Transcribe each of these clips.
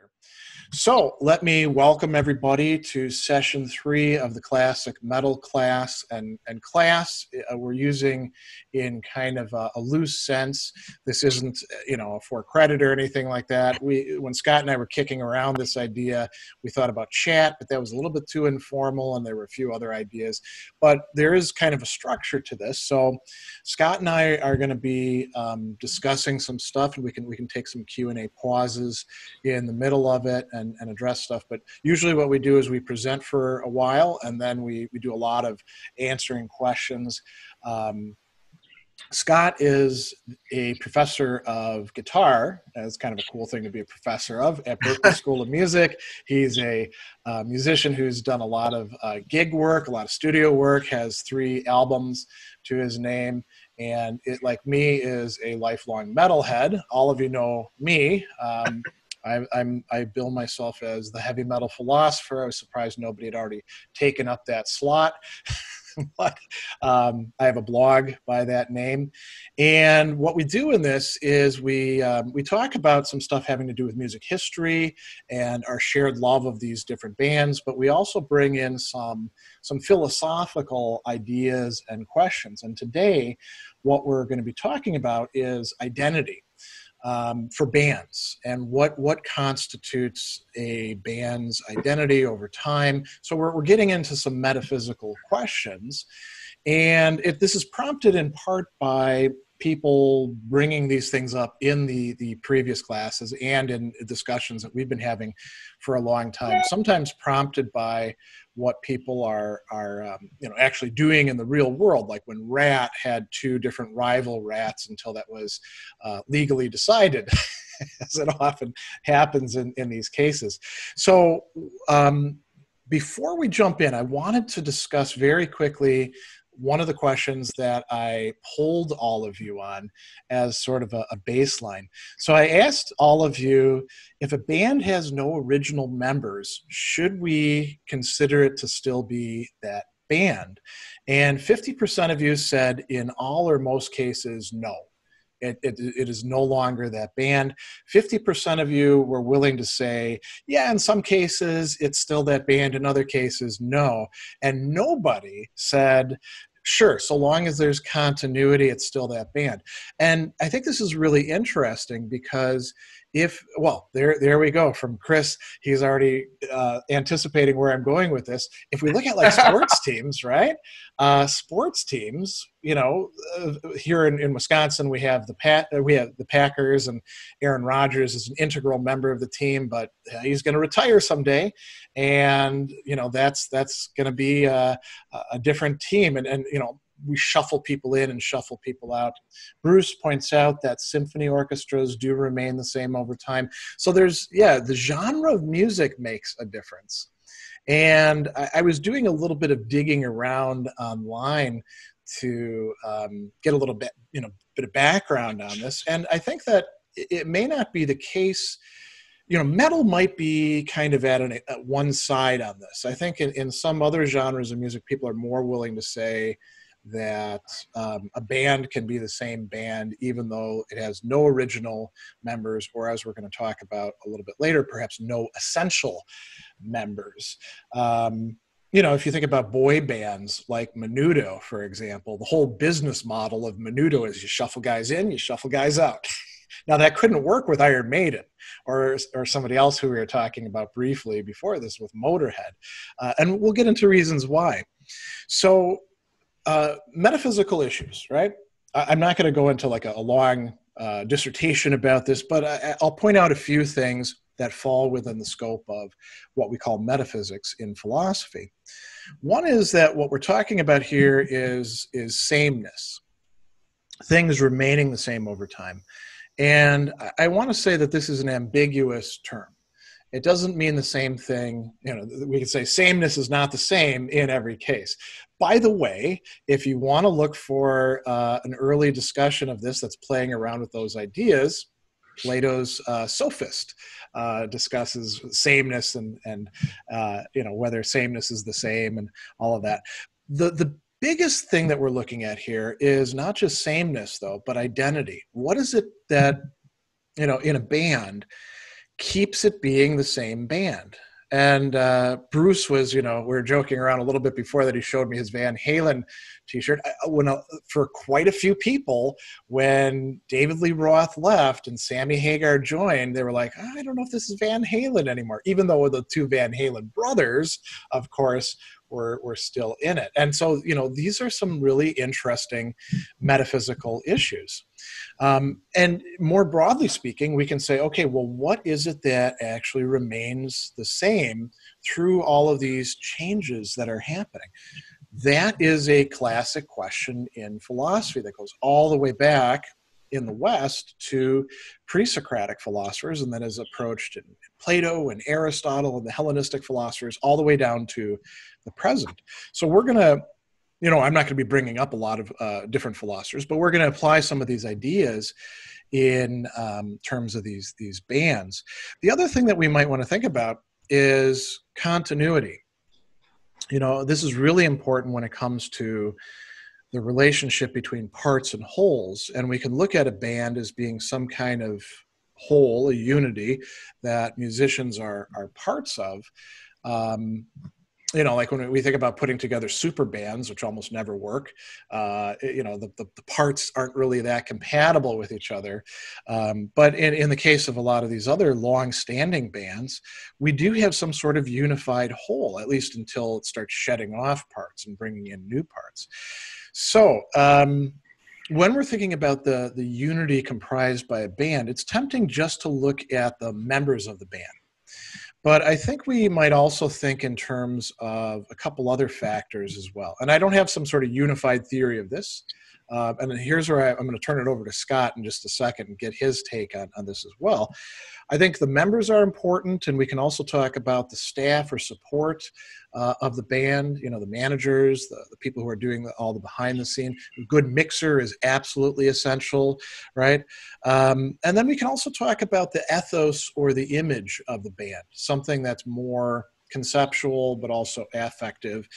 here. So let me welcome everybody to session 3 of the classic metal class. And class we're using in kind of a loose sense. This isn't, for credit or anything like that. When Scott and I were kicking around this idea, we thought about chat, but that was a little bit too informal, and there were a few other ideas. But there is kind of a structure to this. So Scott and I are going to be discussing some stuff, and we can take some Q&A pauses in the middle of it and address stuff. But usually what we do is we present for a while, and then we do a lot of answering questions. Scott is a professor of guitar. That's kind of a cool thing to be a professor of at Berklee School of Music. He's a musician who's done a lot of gig work, a lot of studio work, has 3 albums to his name, and it, like me, is a lifelong metalhead. All of you know me. I bill myself as the heavy metal philosopher. I was surprised nobody had already taken up that slot. But I have a blog by that name. And what we do in this is we talk about some stuff having to do with music history and our shared love of these different bands, but we also bring in some philosophical ideas and questions. And today, what we're going to be talking about is identity. For bands and what constitutes a band's identity over time. So we're getting into some metaphysical questions, and this is prompted in part by people bringing these things up in the previous classes and in discussions that we've been having for a long time, sometimes prompted by what people are actually doing in the real world, like when Rat had 2 different rival rats until that was legally decided, as it often happens in these cases. So before we jump in, I wanted to discuss very quickly one of the questions that I polled all of you on as sort of a baseline. So I asked all of you, if a band has no original members, should we consider it to still be that band? And 50% of you said in all or most cases, no. It is no longer that band. 50% of you were willing to say, yeah, in some cases, it's still that band. In other cases, no. And nobody said, sure, so long as there's continuity, it's still that band. And I think this is really interesting because there we go from Chris. He's already anticipating where I'm going with this. If we look at like sports teams, right? Sports teams, here in Wisconsin, we have the Packers, and Aaron Rodgers is an integral member of the team, but he's going to retire someday, and that's going to be a different team, and we shuffle people in and shuffle people out. Bruce points out that symphony orchestras do remain the same over time. So the genre of music makes a difference. And I was doing a little bit of digging around online to get a little bit of background on this. And I think that it may not be the case. Metal might be kind of at one side on this. I think in some other genres of music, people are more willing to say that a band can be the same band even though it has no original members, or, as we're going to talk about a little bit later, perhaps no essential members. If you think about boy bands like Menudo, for example, the whole business model of Menudo is you shuffle guys in, you shuffle guys out. Now, that couldn't work with Iron Maiden or somebody else who we were talking about briefly before this with Motorhead. And we'll get into reasons why. So, metaphysical issues, right? I'm not going to go into like a long dissertation about this, but I'll point out a few things that fall within the scope of what we call metaphysics in philosophy. One is that what we're talking about here is sameness, things remaining the same over time. And I want to say that this is an ambiguous term. It doesn't mean the same thing. We could say sameness is not the same in every case. By the way, if you want to look for an early discussion of this that's playing around with those ideas, Plato's Sophist discusses sameness and whether sameness is the same and all of that. The biggest thing that we're looking at here is not just sameness, though, but identity. What is it that, in a band keeps it being the same band. And Bruce was, we were joking around a little bit before that he showed me his Van Halen t-shirt. For quite a few people, when David Lee Roth left and Sammy Hagar joined, they were like, I don't know if this is Van Halen anymore, even though the two Van Halen brothers, of course, were still in it. And so, these are some really interesting metaphysical issues. And more broadly speaking, we can say, okay, well, what is it that actually remains the same through all of these changes that are happening? That is a classic question in philosophy that goes all the way back in the West to pre-Socratic philosophers, and then is approached in Plato and Aristotle and the Hellenistic philosophers, all the way down to the present. So we're going to, I'm not going to be bringing up a lot of different philosophers, but we're going to apply some of these ideas in terms of these bands. The other thing that we might want to think about is continuity. This is really important when it comes to the relationship between parts and wholes, and we can look at a band as being some kind of whole, a unity that musicians are parts of. Like when we think about putting together super bands, which almost never work, the parts aren't really that compatible with each other. But in the case of a lot of these other long-standing bands, we do have some sort of unified whole, at least until it starts shedding off parts and bringing in new parts. So when we're thinking about the unity comprised by a band, it's tempting just to look at the members of the band. But I think we might also think in terms of a couple other factors as well. And I don't have some sort of unified theory of this. And here's where I'm going to turn it over to Scott in just a second and get his take on this as well. I think the members are important, and we can also talk about the staff or support of the band, the managers, the people who are doing all the behind the scene. A good mixer is absolutely essential, right? And then we can also talk about the ethos or the image of the band, something that's more conceptual but also affective.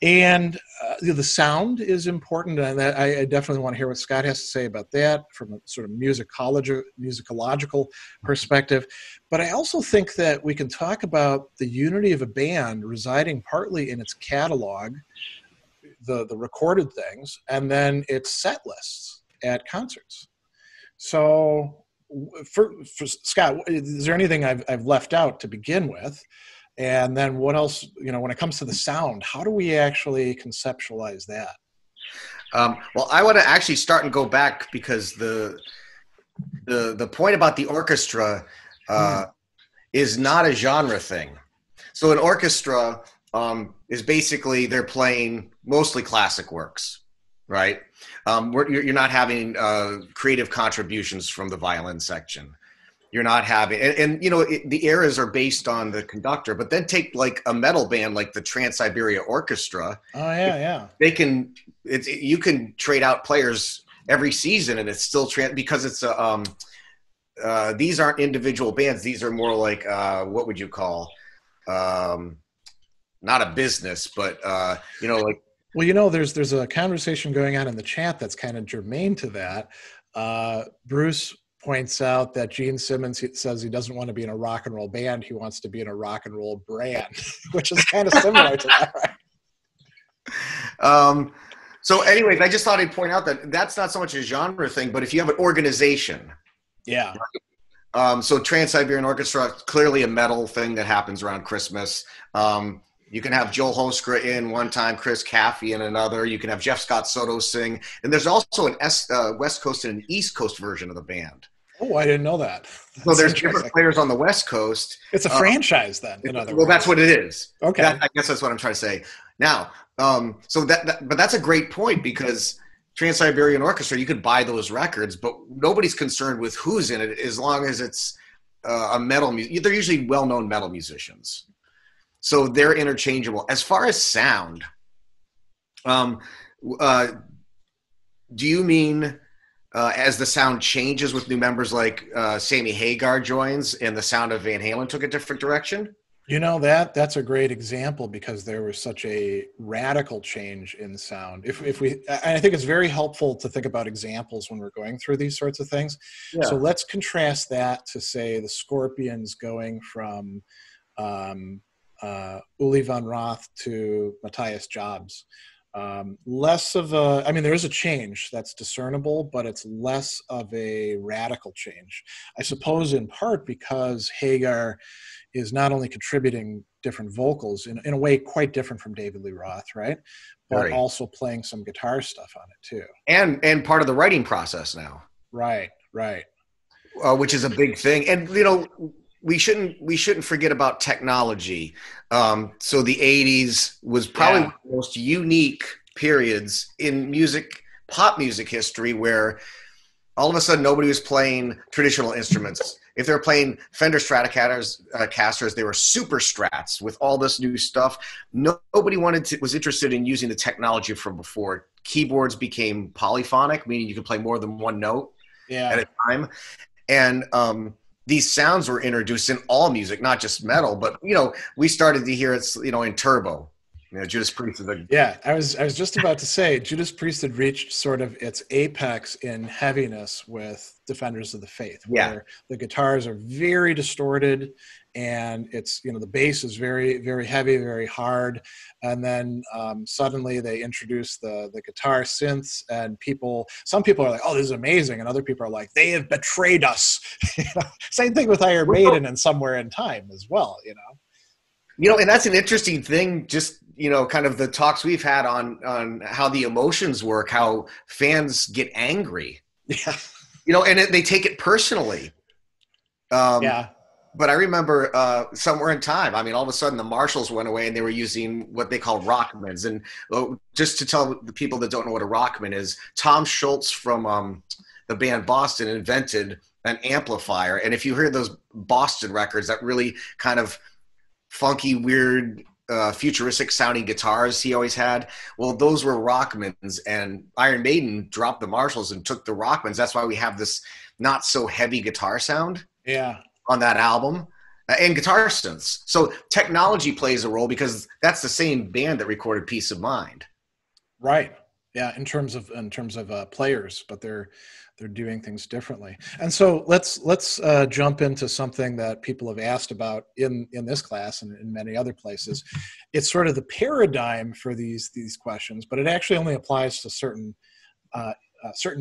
And the sound is important, and I definitely want to hear what Scott has to say about that from a sort of musicological perspective. But I also think that we can talk about the unity of a band residing partly in its catalog, the recorded things, and then its set lists at concerts. So for Scott, is there anything I've left out to begin with? And then what else, when it comes to the sound, how do we actually conceptualize that? Well, I want to actually start and go back, because the point about the orchestra is not a genre thing. So an orchestra is basically, they're playing mostly classic works, right? You're not having creative contributions from the violin section. You're not having, and the eras are based on the conductor, but then take like a metal band like the Trans-Siberia Orchestra. Oh yeah. You can trade out players every season, and it's still because it's these aren't individual bands. These are more like what would you call, not a business, but like. Well, there's a conversation going on in the chat that's kind of germane to that. Bruce points out that Gene Simmons says he doesn't want to be in a rock and roll band. He wants to be in a rock and roll brand, which is kind of similar to that, right? So anyways, I just thought I'd point out that that's not so much a genre thing, but if you have an organization. Yeah. So Trans-Siberian Orchestra, clearly a metal thing that happens around Christmas. You can have Joel Hoskra in one time, Chris Caffey in another. You can have Jeff Scott Soto sing. And there's also an West Coast and an East Coast version of the band. Oh, I didn't know that. So there's different players on the West Coast. It's a franchise then, in other words. Well, that's what it is. Okay. I guess that's what I'm trying to say. Now, but that's a great point, because Trans-Siberian Orchestra, you could buy those records, but nobody's concerned with who's in it as long as it's a metal music. They're usually well-known metal musicians. So they're interchangeable. As far as sound, do you mean as the sound changes with new members, like Sammy Hagar joins and the sound of Van Halen took a different direction? That's a great example because there was such a radical change in sound. I think it's very helpful to think about examples when we're going through these sorts of things. So Yeah. let's contrast that to, say, the Scorpions going from Uli von Roth to Matthias Jobs. Less of a, I mean, there is a change that's discernible, but it's less of a radical change. I suppose in part because Hagar is not only contributing different vocals in a way quite different from David Lee Roth, right? But Very. also playing some guitar stuff on it too. And part of the writing process now. Right. Which is a big thing. And we shouldn't forget about technology. So the 80s was probably one of the most unique periods in pop music history, where all of a sudden nobody was playing traditional instruments. If they were playing Fender Stratocasters, they were super strats with all this new stuff. Nobody was interested in using the technology from before. Keyboards became polyphonic, meaning you could play more than one note at a time. And these sounds were introduced in all music, not just metal, but we started to hear it, in turbo. Judas Priest. I was just about to say Judas Priest had reached sort of its apex in heaviness with Defenders of the Faith, where the guitars are very distorted, and it's the bass is very, very heavy, very hard, and then suddenly they introduce the guitar synths, and some people are like, "Oh, this is amazing," and other people are like, "They have betrayed us." Same thing with Iron Maiden and Somewhere in Time as well. And that's an interesting thing. Just kind of the talks we've had on how the emotions work, how fans get angry. Yeah. And they take it personally. But I remember Somewhere in Time. I mean, all of a sudden the Marshalls went away and they were using what they call Rockmans. And just to tell the people that don't know what a Rockman is, Tom Schultz from the band Boston invented an amplifier. And if you hear those Boston records, that really kind of funky, weird, futuristic sounding guitars he always had, well, those were Rockmans, and Iron Maiden dropped the Marshalls and took the Rockmans. That's why we have this not so heavy guitar sound on that album, and guitar synths. So technology plays a role, because that's the same band that recorded Peace of Mind. Right. Yeah, in terms of players, but they're doing things differently. And so let's jump into something that people have asked about in this class and in many other places. It's sort of the paradigm for these questions, but it actually only applies to certain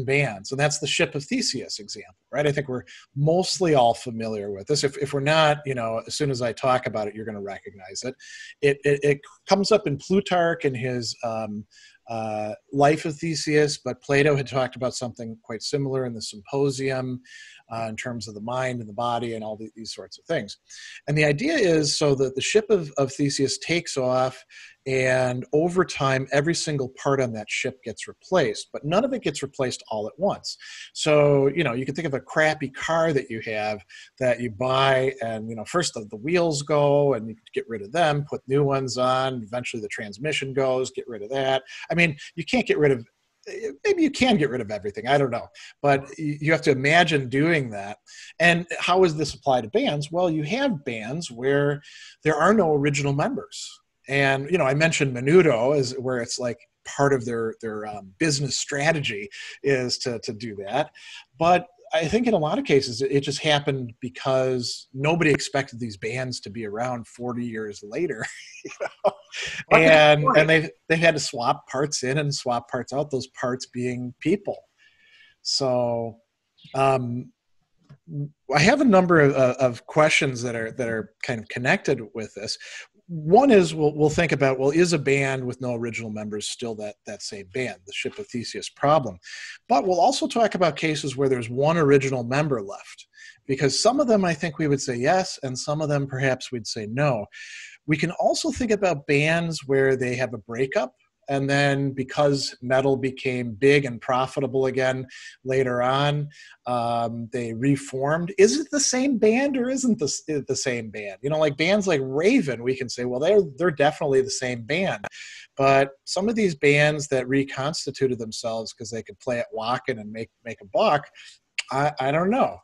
bands, and that's the Ship of Theseus example, right? I think we're mostly all familiar with this. If we're not, as soon as I talk about it, you're going to recognize it. It comes up in Plutarch in his Life of Theseus, but Plato had talked about something quite similar in the Symposium in terms of the mind and the body and all these sorts of things. And the idea is so that the ship of Theseus takes off, and over time, every single part on that ship gets replaced, but none of it gets replaced all at once. So, you can think of a crappy car that you have that you buy, and, first the wheels go, and you get rid of them, put new ones on, eventually the transmission goes, get rid of that. I mean, you can't get rid of, maybe you can get rid of everything, I don't know, but you have to imagine doing that. And how does this apply to bands? Well, you have bands where there are no original members. And, I mentioned Menudo is where it's like part of their business strategy is to do that. But I think in a lot of cases, it just happened because nobody expected these bands to be around 40 years later. And they've had to swap parts in and swap parts out, those parts being people. So I have a number of questions that are kind of connected with this. One is we'll think about, well, is a band with no original members still that same band, the Ship of Theseus problem? But we'll also talk about cases where there's one original member left, because some of them I think we would say yes, and some of them perhaps we'd say no. We can also think about bands where they have a breakup, and then because metal became big and profitable again later on, they reformed. Is it the same band or isn't it the same band? Like bands like Raven, we can say, well, they're definitely the same band. But some of these bands that reconstituted themselves because they could play at Wacken and make a buck, I don't know.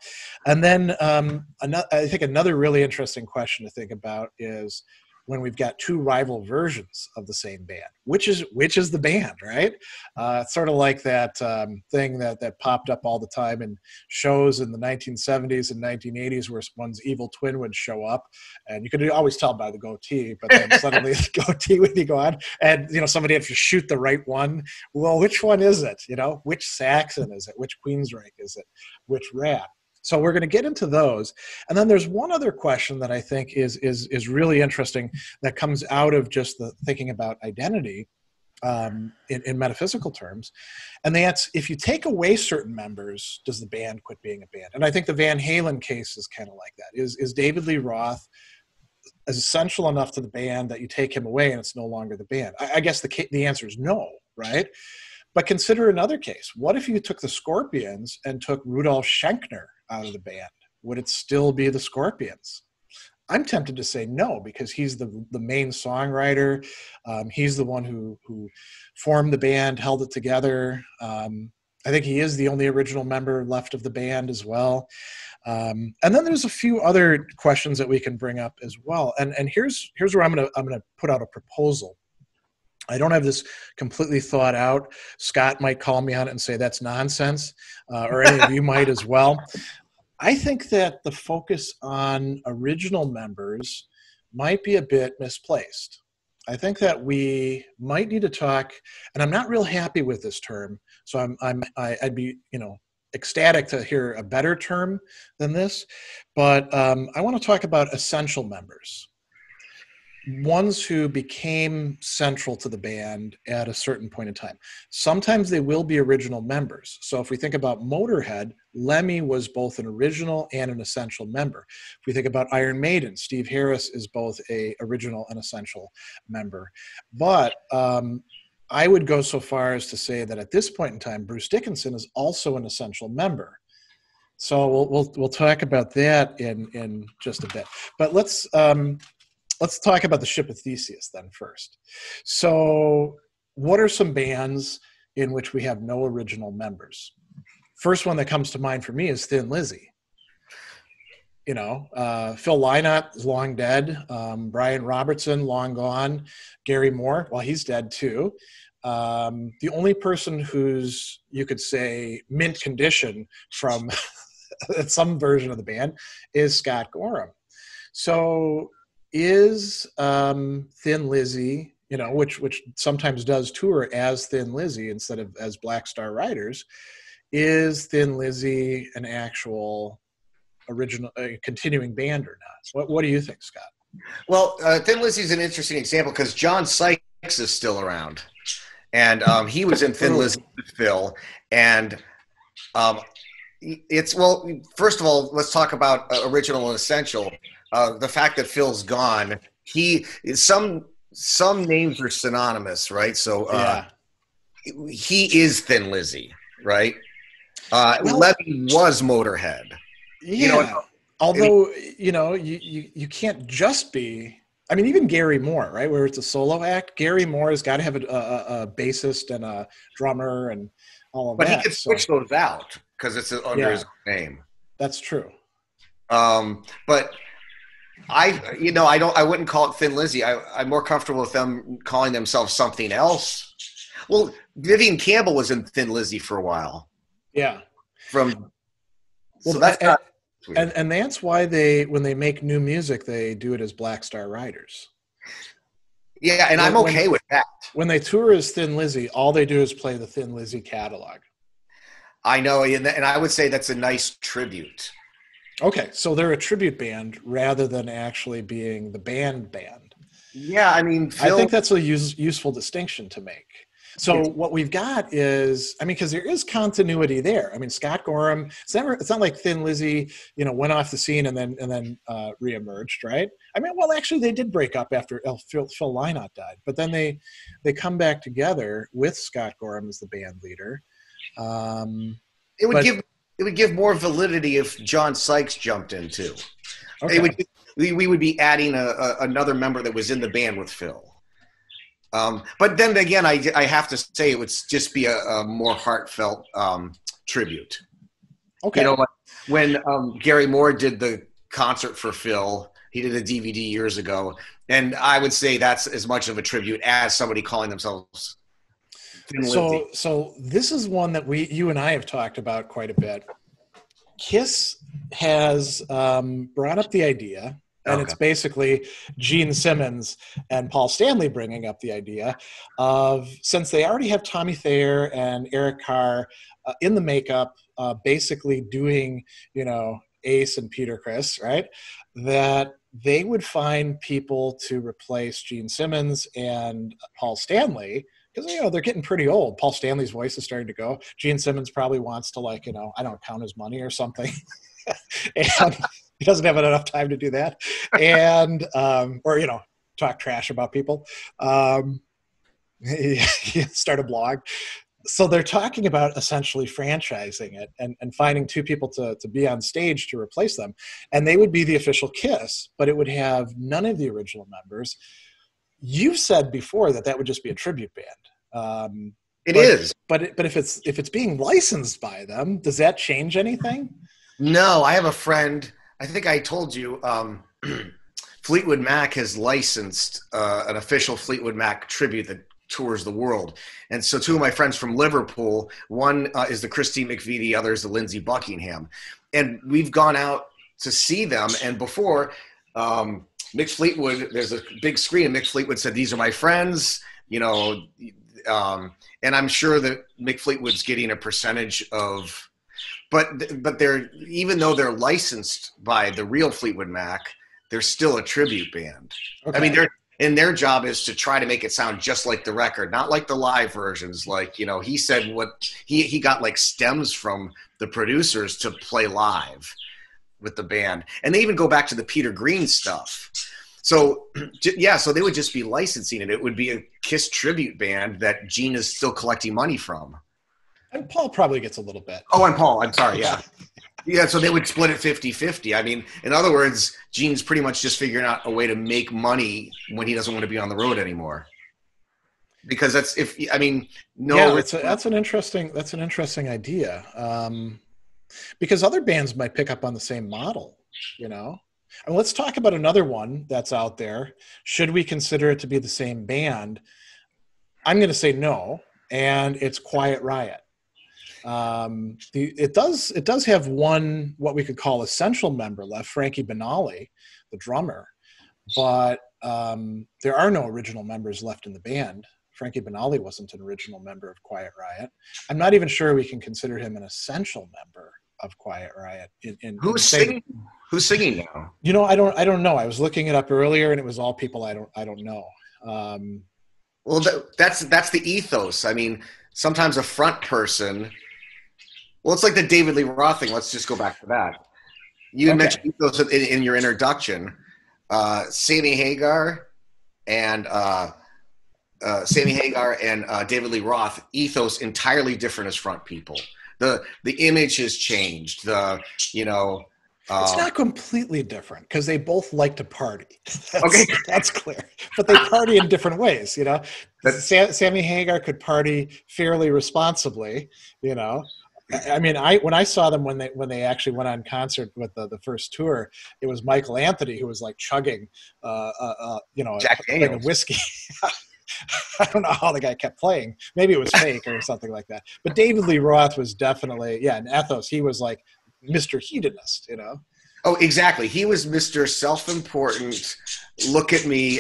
And then I think another really interesting question to think about is when we've got two rival versions of the same band, which is the band, right? It's sort of like that thing that popped up all the time in shows in the 1970s and 1980s where one's evil twin would show up, and you could always tell by the goatee, but then suddenly the goatee would go on, and somebody had to shoot the right one. Well, which one is it? Which Saxon is it? Which Queensryche is it? Which Rat? So we're going to get into those. And then there's one other question that I think is really interesting that comes out of just the thinking about identity in metaphysical terms. And that's, if you take away certain members, does the band quit being a band? And I think the Van Halen case is kind of like that. Is David Lee Roth essential enough to the band that you take him away and it's no longer the band? I guess the answer is no, right? But consider another case. What if you took the Scorpions and took Rudolf Schenker out of the band? Would it still be the Scorpions? I'm tempted to say no, because he's the main songwriter. He's the one who formed the band, held it together. I think he is the only original member left of the band as well. And then there's a few other questions that we can bring up as well. And here's where I'm gonna put out a proposal. I don't have this completely thought out. Scott might call me on it and say that's nonsense, or any of you might as well. I think that the focus on original members might be a bit misplaced. I think that we might need to talk, and I'm not real happy with this term, so I'd be ecstatic to hear a better term than this, but I want to talk about essential members. Ones who became central to the band at a certain point in time. Sometimes they will be original members. So if we think about Motorhead, Lemmy was both an original and an essential member. If we think about Iron Maiden, Steve Harris is both an original and essential member. But I would go so far as to say that at this point in time, Bruce Dickinson is also an essential member. So we'll talk about that in just a bit. But let's talk about the Ship of Theseus then first. So what are some bands in which we have no original members? First one that comes to mind for me is Thin Lizzy. Phil Lynott is long dead. Brian Robertson, long gone. Gary Moore, well, he's dead too. The only person who's, you could say, mint condition from some version of the band is Scott Gorham. So is Thin Lizzy, which sometimes does tour as Thin Lizzy instead of as Black Star Riders, is Thin Lizzy an actual original continuing band or not? What do you think, Scott? Well, Thin Lizzy is an interesting example because John Sykes is still around, and he was in Thin Lizzy with Phil, and first of all, let's talk about original and essential. The fact that Phil's gone, some names are synonymous, right? So he is Thin Lizzy, right? Levy was Motorhead. Yeah. Although you can't just be. I mean, even Gary Moore, right, where it's a solo act. Gary Moore has got to have a bassist and a drummer and all of that. But he could switch those out because it's under his name. That's true. But I wouldn't call it Thin Lizzy. I'm more comfortable with them calling themselves something else. Well, Vivian Campbell was in Thin Lizzy for a while. Yeah. And that's why when they make new music, they do it as Black Star Riders. Yeah, and I'm okay with that. When they tour as Thin Lizzy, all they do is play the Thin Lizzy catalog. I know, and I would say that's a nice tribute. Okay, so they're a tribute band rather than actually being the band. Yeah, I mean, I think that's a useful distinction to make. So what we've got is, because there is continuity there. I mean, Scott Gorham, it's not like Thin Lizzy, went off the scene and then reemerged, right? Actually they did break up after Phil Lynott died, but then they come back together with Scott Gorham as the band leader. It would give more validity if John Sykes jumped in too. Okay. We would be adding another member that was in the band with Phil. But then again, I have to say it would just be a more heartfelt tribute. Okay. You know, like when Gary Moore did the concert for Phil, he did a DVD years ago, and I would say that's as much of a tribute as somebody calling themselves Thin Lizzy. So this is one that you and I have talked about quite a bit. Kiss has brought up the idea, and Okay. it's basically Gene Simmons and Paul Stanley bringing up the idea of, since they already have Tommy Thayer and Eric Carr in the makeup, basically doing, Ace and Peter Criss, right? That they would find people to replace Gene Simmons and Paul Stanley, because they're getting pretty old. Paul Stanley's voice is starting to go. Gene Simmons probably wants to, I don't count his money or something, and he doesn't have enough time to do that, and or talk trash about people. He start a blog. So they're talking about essentially franchising it and finding two people to be on stage to replace them, and they would be the official Kiss, but it would have none of the original members. You've said before that would just be a tribute band. It is. But if it's being licensed by them, does that change anything? No, I have a friend. I think I told you. Fleetwood Mac has licensed an official Fleetwood Mac tribute that tours the world. And so two of my friends from Liverpool, one is the Christine McVie, the other is the Lindsey Buckingham. And we've gone out to see them. And before, Mick Fleetwood, there's a big screen, and Mick Fleetwood said, "These are my friends," and I'm sure that Mick Fleetwood's getting a percentage of, but they're, even though they're licensed by the real Fleetwood Mac, they're still a tribute band. Okay. I mean, their job is to try to make it sound just like the record, not like the live versions. Like, he said what he got like stems from the producers to play live with the band. And they even go back to the Peter Green stuff. So, yeah, so they would just be licensing it. It would be a Kiss tribute band that Gene is still collecting money from. And Paul probably gets a little bit. Oh, and Paul, I'm sorry, yeah. Yeah, so they would split it 50-50. I memean, in other words, Gene's pretty much just figuring out a way to make money when he doesn't want to be on the road anymore. Because that's an interesting idea. Because other bands might pick up on the same model, And let's talk about another one that's out there. Should we consider it to be the same band? I'm going to say no, and it's Quiet Riot. It does have one, what we could call essential member left, Frankie Benali, the drummer, but there are no original members left in the band. Frankie Benali wasn't an original member of Quiet Riot. I'm not even sure we can consider him an essential member of Quiet Riot. Who's singing now? I don't know. I was looking it up earlier, and it was all people I don't know. Well, that's the ethos. I mean, sometimes a front person. Well, it's like the David Lee Roth thing. Let's just go back to that. You mentioned ethos in your introduction. Sammy Hagar and David Lee Roth, ethos entirely different as front people. The image has changed. It's not completely different because they both like to party. That's clear. But they party in different ways, Sammy Hagar could party fairly responsibly, I mean, when I saw them when they actually went on concert with the first tour, it was Michael Anthony who was like chugging, Jack Daniels. a whiskey. I don't know how the guy kept playing. Maybe it was fake or something like that. But David Lee Roth was definitely, in ethos, he was like Mr. Hedonist, Oh, exactly. He was Mr. Self-important. Look at me.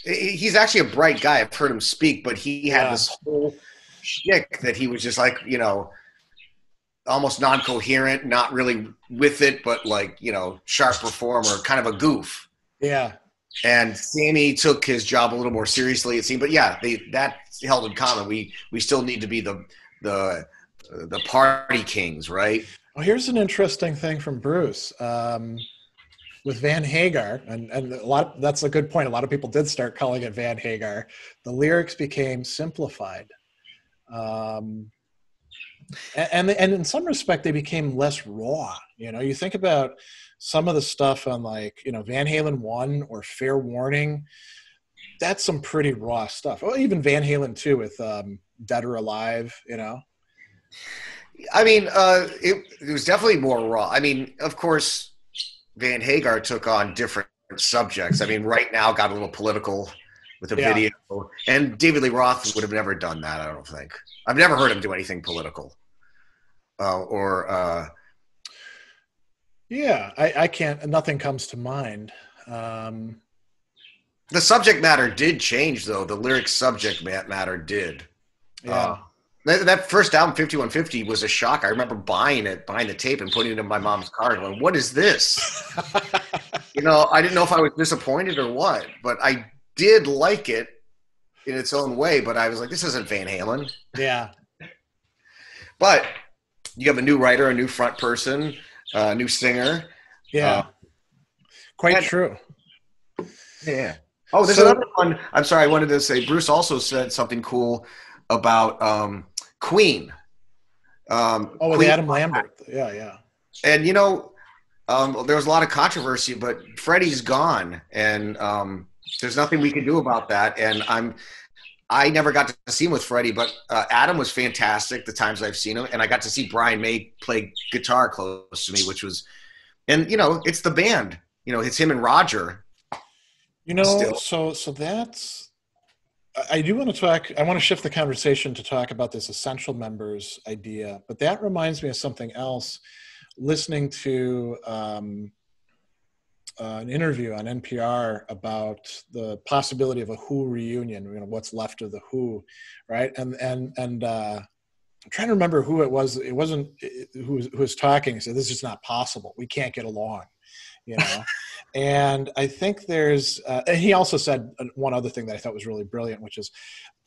He's actually a bright guy. I've heard him speak, but he had this whole shtick that he was just like, almost non-coherent, not really with it, but like, sharp performer, kind of a goof. Yeah. And Sammy took his job a little more seriously, it seemed. But yeah, that held in common. We still need to be the party kings, right? Well, here's an interesting thing from Bruce with Van Hagar, and that's a good point. A lot of people did start calling it Van Hagar. The lyrics became simplified, and in some respect, they became less raw. You think about some of the stuff on Van Halen 1 or Fair Warning. That's some pretty raw stuff. Or even Van Halen 2 with Dead or Alive. I mean, it was definitely more raw. I mean, of course, Van Hagar took on different subjects. I mean, Right Now got a little political with a Yeah. video, and David Lee Roth would have never done that. I don't think. I've never heard him do anything political. Yeah, I can't. Nothing comes to mind. The subject matter did change, though. The lyric subject matter did. Yeah. That first album, 5150, was a shock. I remember buying the tape and putting it in my mom's car going, what is this? I didn't know if I was disappointed or what, but I did like it in its own way. But I was like, this isn't Van Halen. Yeah. But you have a new writer, a new front person, a new singer. Yeah. Quite true. Yeah. Oh, there's another one. I'm sorry. I wanted to say Bruce also said something cool about Queen. With Queen. Adam Lambert. Yeah, yeah. And, there was a lot of controversy, but Freddie's gone. And there's nothing we can do about that. And I never got to see him with Freddie, but Adam was fantastic the times I've seen him. And I got to see Brian May play guitar close to me, which was, and, it's the band. It's him and Roger. So that's, I do want to talk, I want to shift the conversation to talk about this essential members idea, but that reminds me of something else. Listening to an interview on NPR about the possibility of a Who reunion, what's left of the Who, right? And I'm trying to remember who it was. It wasn't who was talking. He said, this is just not possible. We can't get along, And I think there's, and he also said one other thing that I thought was really brilliant, which is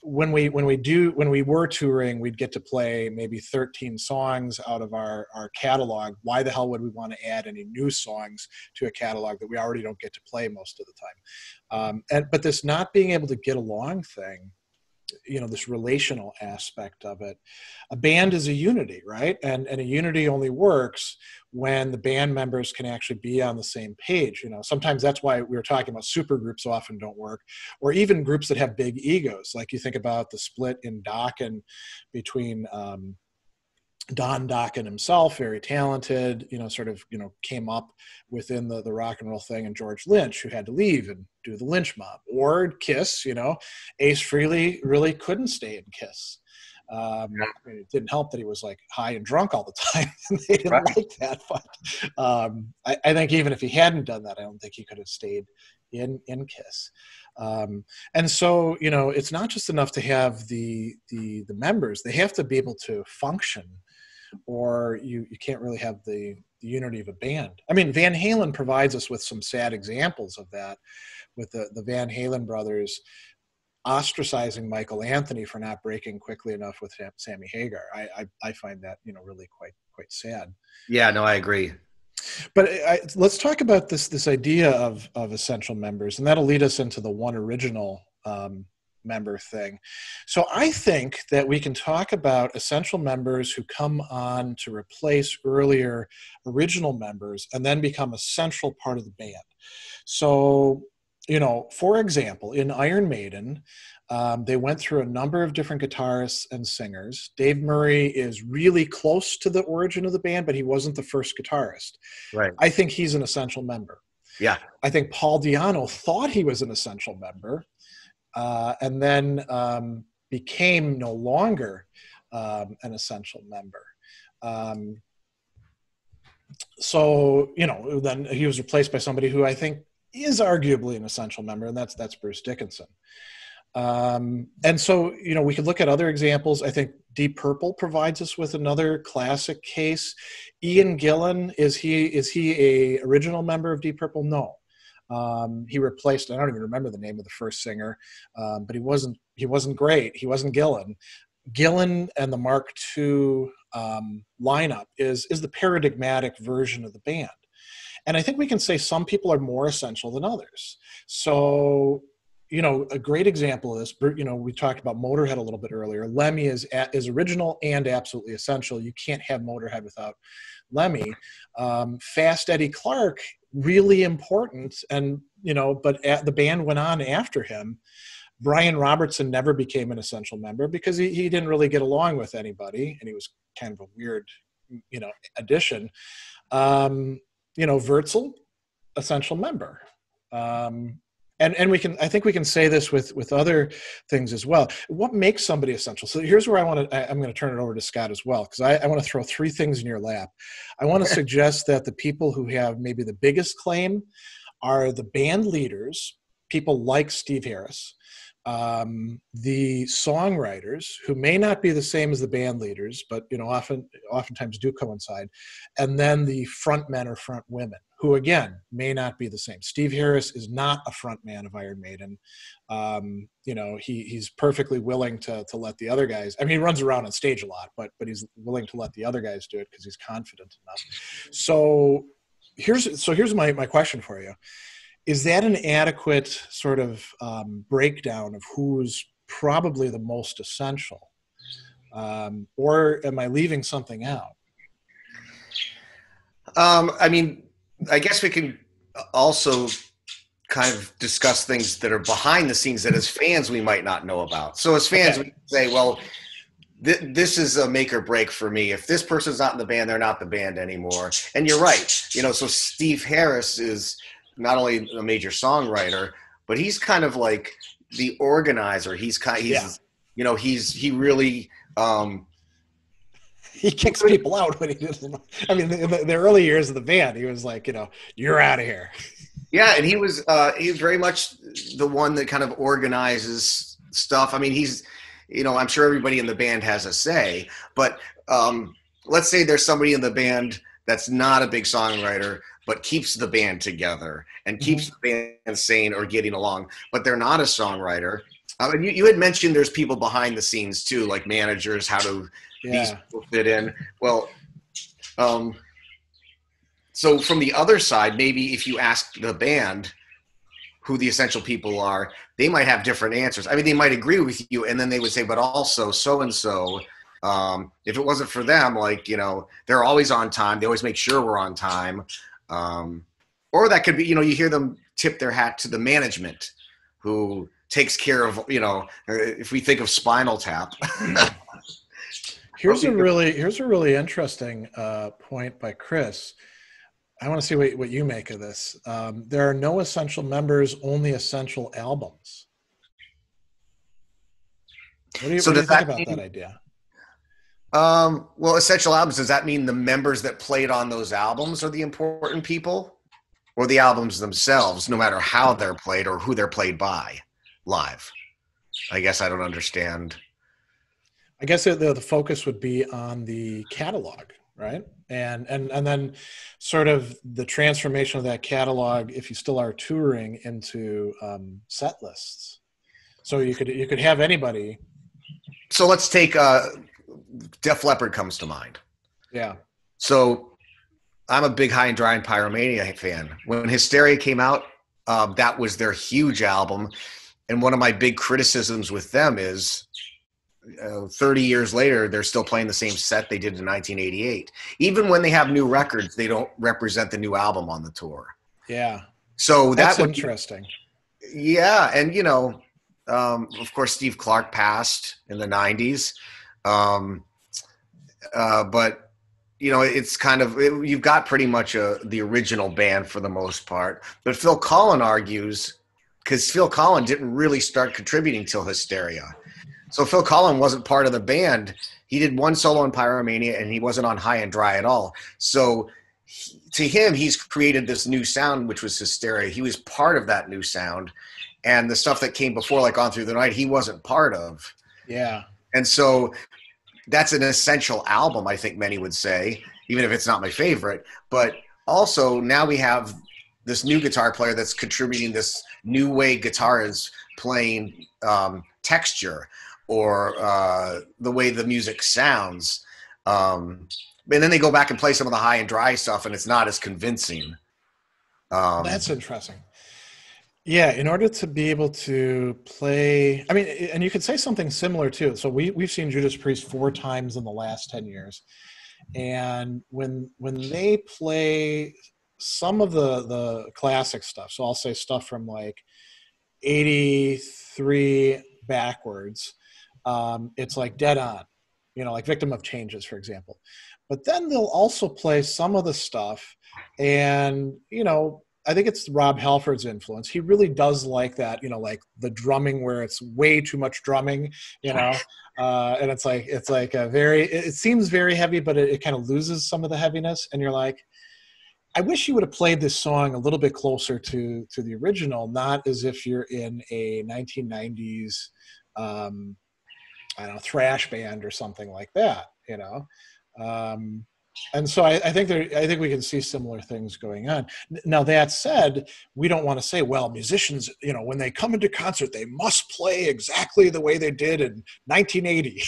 when we were touring, we'd get to play maybe 13 songs out of our catalog. Why the hell would we want to add any new songs to a catalog that we already don't get to play most of the time? But this not being able to get along thing, this relational aspect of it, a band is a unity, right? And a unity only works when the band members can actually be on the same page. Sometimes that's why we were talking about super groups often don't work, or even groups that have big egos. Like you think about the split in Dokken between Don Dokken himself, very talented, came up within the rock and roll thing, and George Lynch, who had to leave and do the Lynch Mob. Or Kiss, Ace Frehley really couldn't stay in Kiss. It didn't help that he was like high and drunk all the time. And they didn't like that. But I think even if he hadn't done that, I don't think he could have stayed in Kiss. And so, it's not just enough to have the members. They have to be able to function, or you can't really have the unity of a band. I mean, Van Halen provides us with some sad examples of that, with the Van Halen brothers ostracizing Michael Anthony for not breaking quickly enough with Sammy Hagar. I find that, really quite sad. Yeah, no, I agree. But let's talk about this idea of essential members, and that'll lead us into the one original member thing. So I think that we can talk about essential members who come on to replace earlier original members and then become a central part of the band. So, for example, in Iron Maiden, they went through a number of different guitarists and singers. Dave Murray is really close to the origin of the band, but he wasn't the first guitarist. Right. I think he's an essential member. Yeah. I think Paul Di'Anno thought he was an essential member, and then became no longer an essential member. So, then he was replaced by somebody who I think is arguably an essential member, and that's Bruce Dickinson. And so, we could look at other examples. I think Deep Purple provides us with another classic case. Ian Gillan, is he a original member of Deep Purple? No. He replaced, I don't even remember the name of the first singer, but he wasn't great. He wasn't Gillan. Gillan and the Mark II lineup is the paradigmatic version of the band. And I think we can say some people are more essential than others. So, a great example of this, we talked about Motorhead a little bit earlier. Lemmy is original and absolutely essential. You can't have Motorhead without Lemmy. Fast Eddie Clarke, really important. And, but the band went on after him. Brian Robertson never became an essential member because he didn't really get along with anybody, and he was kind of a weird, addition. Wurzel, essential member. And I think we can say this with other things as well. What makes somebody essential? So here's where I'm going to turn it over to Scott as well, because I want to throw three things in your lap. I want to suggest that the people who have maybe the biggest claim are the band leaders, people like Steve Harris, the songwriters who may not be the same as the band leaders, but oftentimes do coincide, and then the front men or front women, who again may not be the same. Steve Harris is not a front man of Iron Maiden. He's perfectly willing to let the other guys. I mean, he runs around on stage a lot, but he's willing to let the other guys do it because he's confident enough. So here's my question for you. Is that an adequate sort of breakdown of who's probably the most essential? Or am I leaving something out? I guess we can also kind of discuss things that are behind the scenes that as fans we might not know about. So as fans, we say, well, this is a make or break for me. If this person's not in the band, they're not the band anymore. And you're right. So Steve Harris is not only a major songwriter, but he's kind of like the organizer. He really he kicks people out when he doesn't. I mean, in the early years of the band, he was like, you're out of here. Yeah, and he was very much the one that kind of organizes stuff. I mean, he's, I'm sure everybody in the band has a say, but let's say there's somebody in the band that's not a big songwriter, but keeps the band together and keeps the band sane or getting along, but they're not a songwriter. You had mentioned there's people behind the scenes too, like managers, how do these people fit in? Well, so from the other side, maybe if you ask the band who the essential people are, they might have different answers. I mean, they might agree with you, and then they would say, but also so-and-so, if it wasn't for them, they're always on time. They always make sure we're on time. Or that could be, you hear them tip their hat to the management who takes care of, if we think of Spinal Tap. Here's a really interesting point by Chris. I want to see what you make of this. There are no essential members, only essential albums. What do you think about that idea? Well, essential albums, does that mean the members that played on those albums are the important people? Or the albums themselves, no matter how they're played or who they're played by live? I guess I don't understand. I guess the focus would be on the catalog, right? And then sort of the transformation of that catalog, if you still are touring, into set lists. So you could have anybody. So let's take Def Leppard comes to mind. Yeah. So I'm a big High and Dry and Pyromania fan. When Hysteria came out, that was their huge album. And one of my big criticisms with them is 30 years later, they're still playing the same set they did in 1988. Even when they have new records, they don't represent the new album on the tour. Yeah. So that's interesting. Yeah. And, of course, Steve Clark passed in the 90s. But it's kind of, you've got pretty much the original band for the most part. But Phil Collen argues, because Phil Collen didn't really start contributing till Hysteria. So Phil Collen wasn't part of the band. He did one solo in Pyromania, and he wasn't on High and Dry at all. So to him, he's created this new sound, which was Hysteria. He was part of that new sound. And the stuff that came before, like On Through the Night, he wasn't part of. Yeah. And so that's an essential album, I think many would say, even if it's not my favorite. But also now we have this new guitar player that's contributing this new way guitar is playing texture or the way the music sounds. And then they go back and play some of the High and Dry stuff, and it's not as convincing. That's interesting. Yeah, in order to be able to play, I mean, and you could say something similar too. So we've seen Judas Priest 4 times in the last 10 years. And when they play some of the classic stuff, so I'll say stuff from like 83 backwards, it's like dead on, like Victim of Changes, for example. But then they'll also play some of the stuff, and I think it's Rob Halford's influence. He really does like that, like the drumming where it's way too much drumming, and it's like a very, it seems very heavy, but it kind of loses some of the heaviness, and you're like, I wish you would have played this song a little bit closer to the original, not as if you're in a 1990s, I don't know, thrash band or something like that, and so I think we can see similar things going on. Now, that said, we don't want to say, well, musicians, when they come into concert, they must play exactly the way they did in 1980.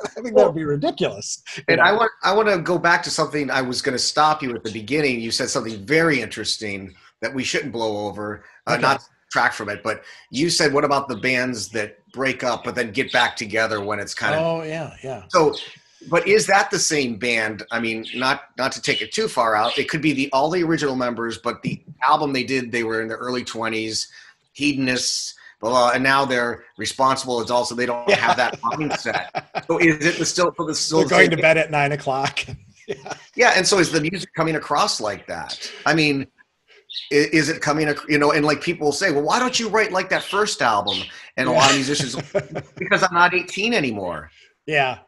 I think that would be ridiculous. And I want to go back to something. I was going to stop you at the beginning. You said something very interesting that we shouldn't blow over, Okay. not track from it. But you said, what about the bands that break up but then get back together when it's kind of? Oh yeah. So, but is that the same band? I mean, not to take it too far out. It could be all the original members, but the album they were in their early 20s, hedonists. Blah, and now they're responsible adults, so they don't have that mindset. So is it still they're going to bed at 9 o'clock? Yeah, and so is the music coming across like that? I mean, is it coming? And like people will say, well, why don't you write like that first album? And a lot of musicians, because I'm not 18 anymore. Yeah.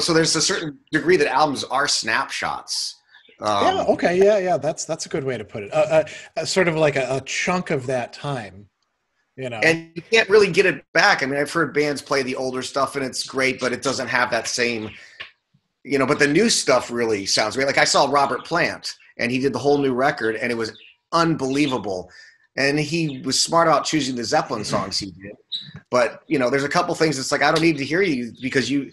So there's a certain degree that albums are snapshots. Yeah. Okay. Yeah. That's a good way to put it. Sort of like a chunk of that time. And you can't really get it back. I mean, I've heard bands play the older stuff and it's great, but it doesn't have that same, but the new stuff really sounds great. Like I saw Robert Plant and he did the whole new record and it was unbelievable. And he was smart about choosing the Zeppelin songs he did. But, there's a couple things that's like, I don't need to hear you because you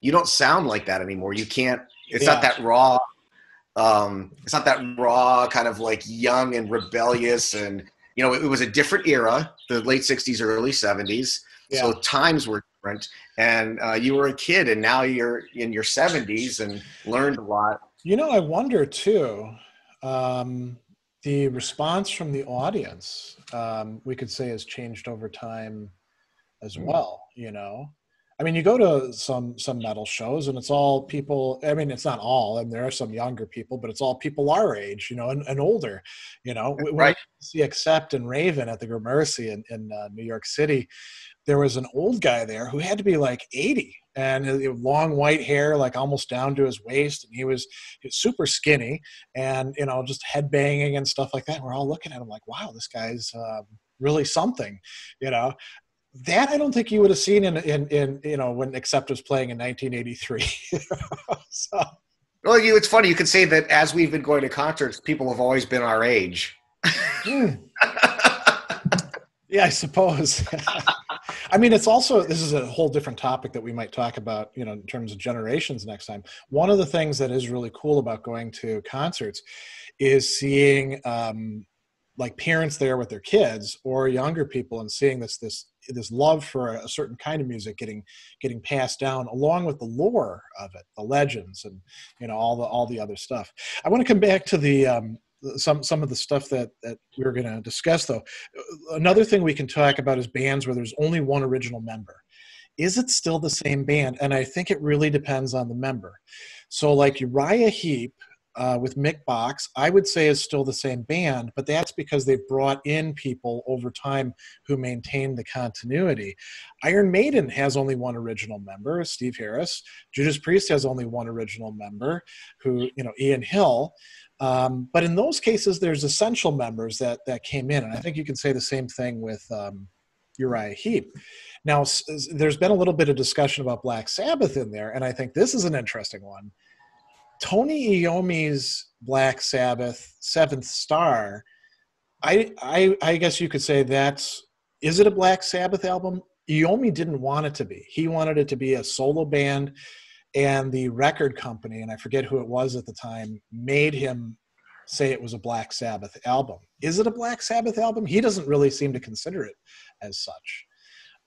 don't sound like that anymore. You can't, it's not that raw. It's not that raw kind of like young and rebellious and, it was a different era, the late 60s, early 70s. Yeah. So times were different. And you were a kid, and now you're in your 70s and learned a lot. I wonder, too, the response from the audience, we could say, has changed over time as well, I mean, you go to some metal shows and it's all people, I mean, it's not all, and there are some younger people, but it's all people our age, and older, When right. we see Accept and Raven at the Gramercy in New York City, there was an old guy there who had to be like 80 and long white hair, like almost down to his waist. And he was super skinny and, just headbanging and stuff like that. We're all looking at him like, wow, this guy's really something, That I don't think you would have seen in when Accept was playing in 1983. So. Well, it's funny. You could say that as we've been going to concerts, people have always been our age. Yeah, I suppose. I mean, this is a whole different topic that we might talk about, in terms of generations next time. One of the things that is really cool about going to concerts is seeing like parents there with their kids or younger people and seeing this love for a certain kind of music getting passed down along with the lore of it, the legends and all the other stuff. I want to come back to the some of the stuff that we're going to discuss, though. Another thing we can talk about is bands where there's only one original member. Is it still the same band? And I think it really depends on the member. So like Uriah Heep with Mick Box, I would say is still the same band, but that's because they've brought in people over time who maintain the continuity. Iron Maiden has only one original member, Steve Harris. Judas Priest has only one original member, Ian Hill. But in those cases, there's essential members that came in. And I think you can say the same thing with Uriah Heep. Now, there's been a little bit of discussion about Black Sabbath in there, and I think this is an interesting one. Tony Iommi's Black Sabbath, Seventh Star, I guess you could say is it a Black Sabbath album? Iommi didn't want it to be. He wanted it to be a solo band, and the record company, and I forget who it was at the time, made him say it was a Black Sabbath album. Is it a Black Sabbath album? He doesn't really seem to consider it as such.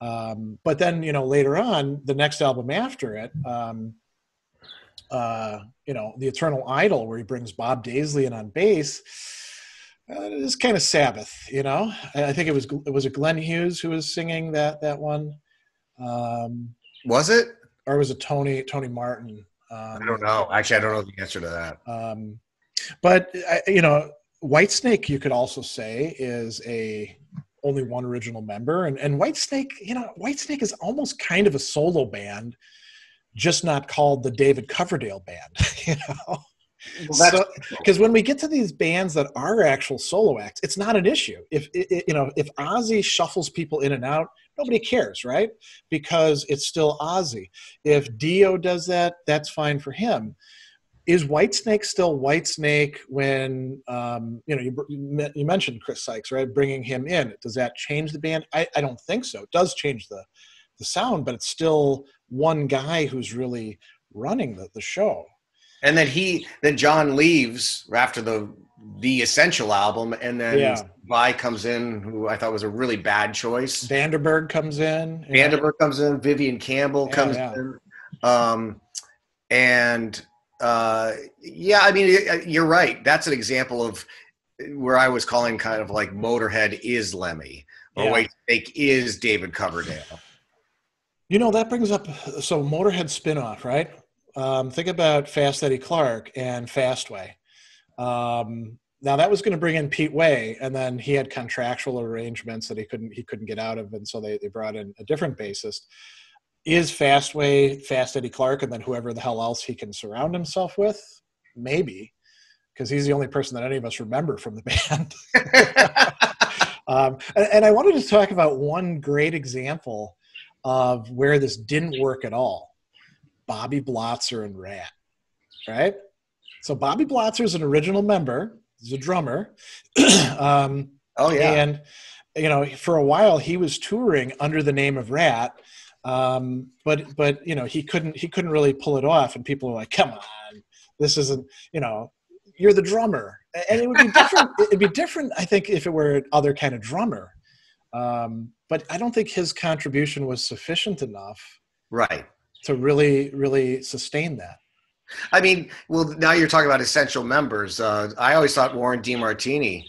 But then, later on, the next album after it, The Eternal Idol, where he brings Bob Daisley in on bass, It is kind of Sabbath, you know. I think it was a Glenn Hughes who was singing that one, Was it? or was it Tony Martin? I don't know. Actually, I don't know the answer to that. But you know, Whitesnake, you could also say, is a only one original member, and Whitesnake, you know, Whitesnake is almost kind of a solo band, just not called the David Coverdale Band, you know. Well, So, because when we get to these bands that are actual solo acts, it's not an issue. If you know, if Ozzy shuffles people in and out, nobody cares, right? Because it's still Ozzy. If Dio does that, that's fine for him. Is Whitesnake still Whitesnake when you know, you mentioned Chris Sykes, right? Bringing him in, does that change the band? I don't think so. It does change the sound, but it's still one guy who's really running the show. And then John leaves after the Essential album, and then Vi comes in, who I thought was a really bad choice. Vanderberg comes in. Comes in. Vivian Campbell comes in. I mean, you're right. That's an example of where I was calling kind of like Motorhead is Lemmy, or Whitesnake is David Coverdale. You know, that brings up, so Motorhead spinoff, right? Think about Fast Eddie Clarke and Fastway. Now that was going to bring in Pete Way, and then he had contractual arrangements that he couldn't get out of, and so they brought in a different bassist. Is Fastway Fast Eddie Clarke, and then whoever the hell else he can surround himself with? Maybe, because he's the only person that any of us remember from the band. And I wanted to talk about one great example of where this didn't work at all. Bobby Blotzer and Rat, right? So Bobby Blotzer is an original member. He's a drummer. And, you know, for a while he was touring under the name of Rat. But you know, he couldn't really pull it off. And people were like, come on, this isn't, you know, you're the drummer. And it would be different. It'd be different, I think, if it were other kind of drummer. But I don't think his contribution was sufficient enough. Right. To really, really sustain that. I mean, well, now you're talking about essential members. I always thought Warren DeMartini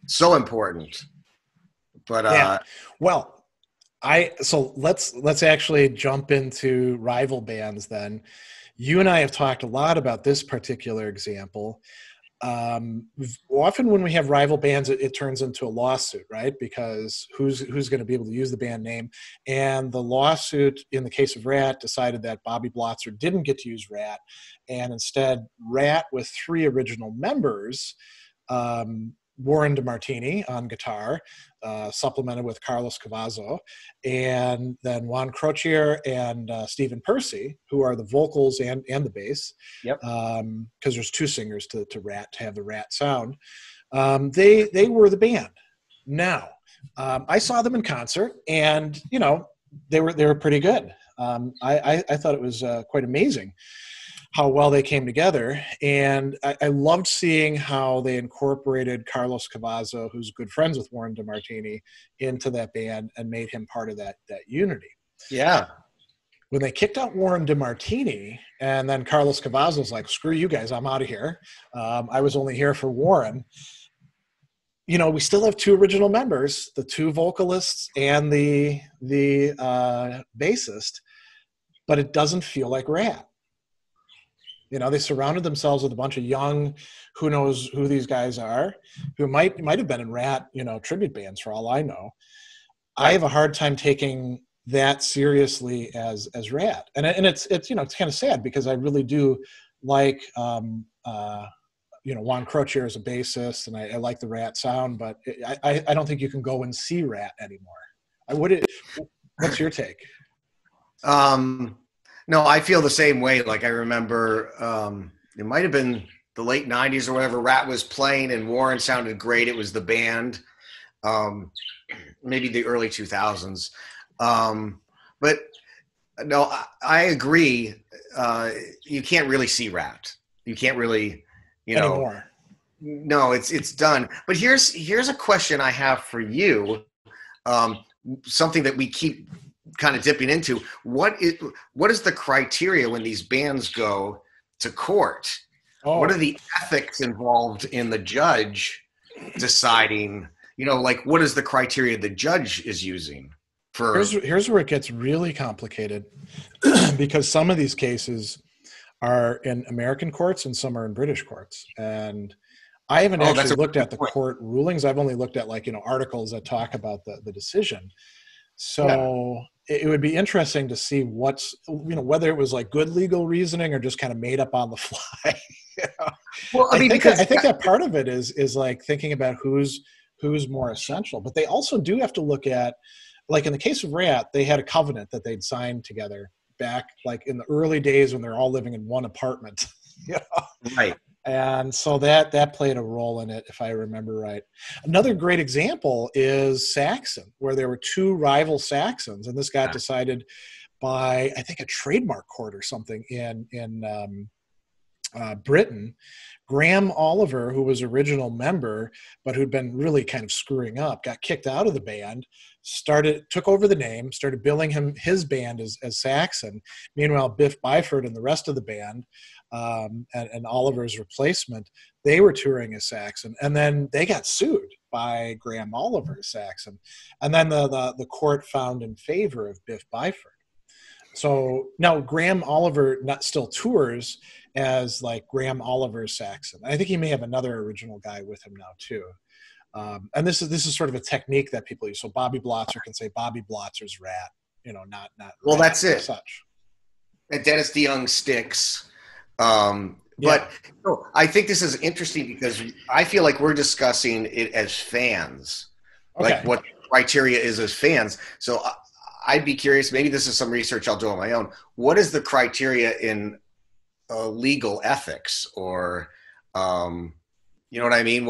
so important, but well, so let's actually jump into rival bands then. You and I have talked a lot about this particular example. Often when we have rival bands, it turns into a lawsuit, right? Because who's going to be able to use the band name? And the lawsuit in the case of Rat decided that Bobby Blotzer didn't get to use Rat, and instead Rat with 3 original members, Warren DeMartini on guitar, supplemented with Carlos Cavazo, and then Juan Crocier and Stephen Percy, who are the vocals and the bass. Yep. Because there's 2 singers to Rat to have the Rat sound. They were the band. Now, I saw them in concert, and you know, they were pretty good. I thought it was quite amazing how well they came together. And I loved seeing how they incorporated Carlos Cavazo, who's good friends with Warren DeMartini, into that band and made him part of that unity. Yeah. When they kicked out Warren DeMartini, and then Carlos Cavazo's like, screw you guys, I'm out of here. I was only here for Warren. You know, we still have 2 original members, the 2 vocalists and the bassist, but it doesn't feel like Rat. You know, they surrounded themselves with a bunch of young, who knows who these guys are, who might have been in Rat, you know, tribute bands for all I know. I have a hard time taking that seriously as Rat, and it's you know, it's kind of sad because I really do like you know, Juan Crocier as a bassist, and I like the Rat sound, but I don't think you can go and see Rat anymore. What's your take? No, I feel the same way. Like I remember it might have been the late 90s or whatever. Rat was playing and Warren sounded great. It was the band, maybe the early 2000s. But no, I agree. You can't really see Rat. You can't really, you know. Anymore. No, it's done. But here's a question I have for you. Something that we keep kind of dipping into. What is the criteria when these bands go to court? What are the ethics involved in the judge deciding, like what is the criteria the judge is using for? Here's where it gets really complicated because some of these cases are in American courts and some are in British courts. And I haven't actually looked at the court rulings. I've only looked at articles that talk about the decision. So it would be interesting to see what's, whether it was like good legal reasoning or just kind of made up on the fly. Well, I think that part of it is like thinking about who's more essential, but they also do have to look at, like in the case of Riot, they had a covenant that they'd signed together back like in the early days when they're all living in one apartment. Right. And so that played a role in it, if I remember right. Another great example is Saxon, where there were two rival Saxons, and this got decided by, I think, a trademark court or something in Britain. Graham Oliver, who was original member, but who'd been really kind of screwing up, got kicked out of the band, took over the name, started billing his band as Saxon. Meanwhile, Biff Byford and the rest of the band, and Oliver's replacement, they were touring as Saxon, and then they got sued by Graham Oliver as Saxon, and then the court found in favor of Biff Byford. So now Graham Oliver still tours as like Graham Oliver Saxon. I think he may have another original guy with him now too. And this is sort of a technique that people use. So Bobby Blotzer can say Bobby Blotzer's Rat, not. Well, that's it. Such. And Dennis DeYoung Sticks. But I think this is interesting because I feel like we're discussing it as fans, like what criteria is as fans. So I'd be curious, maybe this is some research I'll do on my own. What is the criteria in legal ethics, or you know what I mean?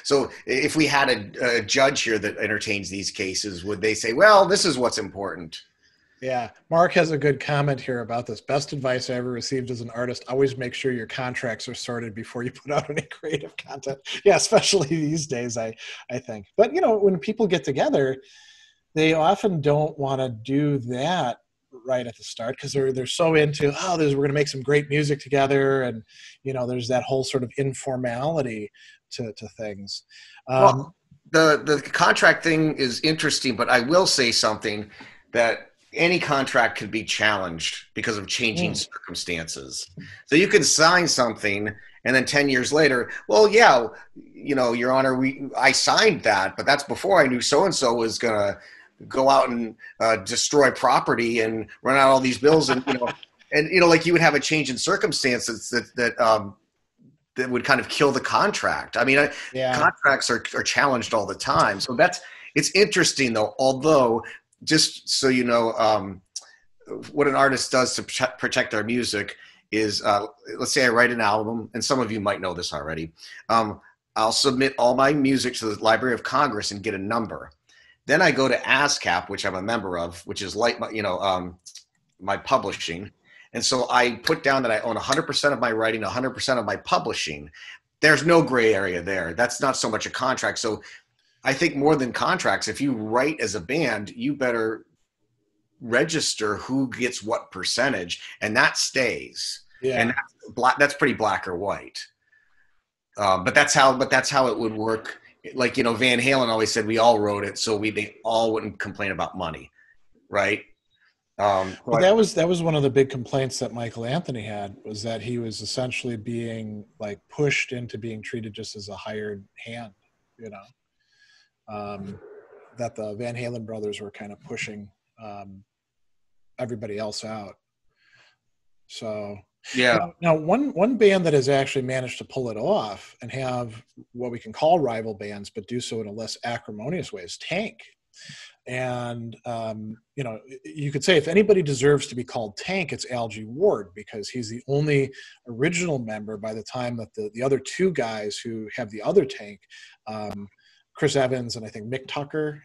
So if we had a judge here that entertains these cases, would they say, well, this is what's important? Yeah. Mark has a good comment here about this. Best advice I ever received as an artist: always make sure your contracts are sorted before you put out any creative content. Yeah, especially these days, I think. But, when people get together, they often don't want to do that right at the start because they're so into, we're going to make some great music together, and there's that whole sort of informality to things. Well, the contract thing is interesting, but I will say something that any contract could be challenged because of changing circumstances. So you can sign something and then 10 years later, well, yeah, Your Honor, I signed that, but that's before I knew so-and-so was going to go out and destroy property and run out all these bills, and like you would have a change in circumstances that would kind of kill the contract. I mean, contracts are challenged all the time, so it's interesting though. Although, just so you know, what an artist does to protect their music is, let's say I write an album, and some of you might know this already. I'll submit all my music to the Library of Congress and get a number. Then I go to ASCAP, which I'm a member of, which is like my publishing. And so I put down that I own 100% of my writing, 100% of my publishing. There's no gray area there. That's not so much a contract. So I think more than contracts, if you write as a band, you better register who gets what percentage, and that stays. Yeah. And that's pretty black or white. But that's how it would work. Like, Van Halen always said we all wrote it, so they all wouldn't complain about money, right? Well, that was one of the big complaints that Michael Anthony had, was that he was essentially being like pushed into being treated just as a hired hand, that the Van Halen brothers were kind of pushing everybody else out. So yeah. Now one band that has actually managed to pull it off and have what we can call rival bands, but do so in a less acrimonious way, is Tank. And you could say if anybody deserves to be called Tank, it's Algie Ward, because he's the only original member by the time that the other two guys who have the other Tank, Chris Evans and I think Mick Tucker,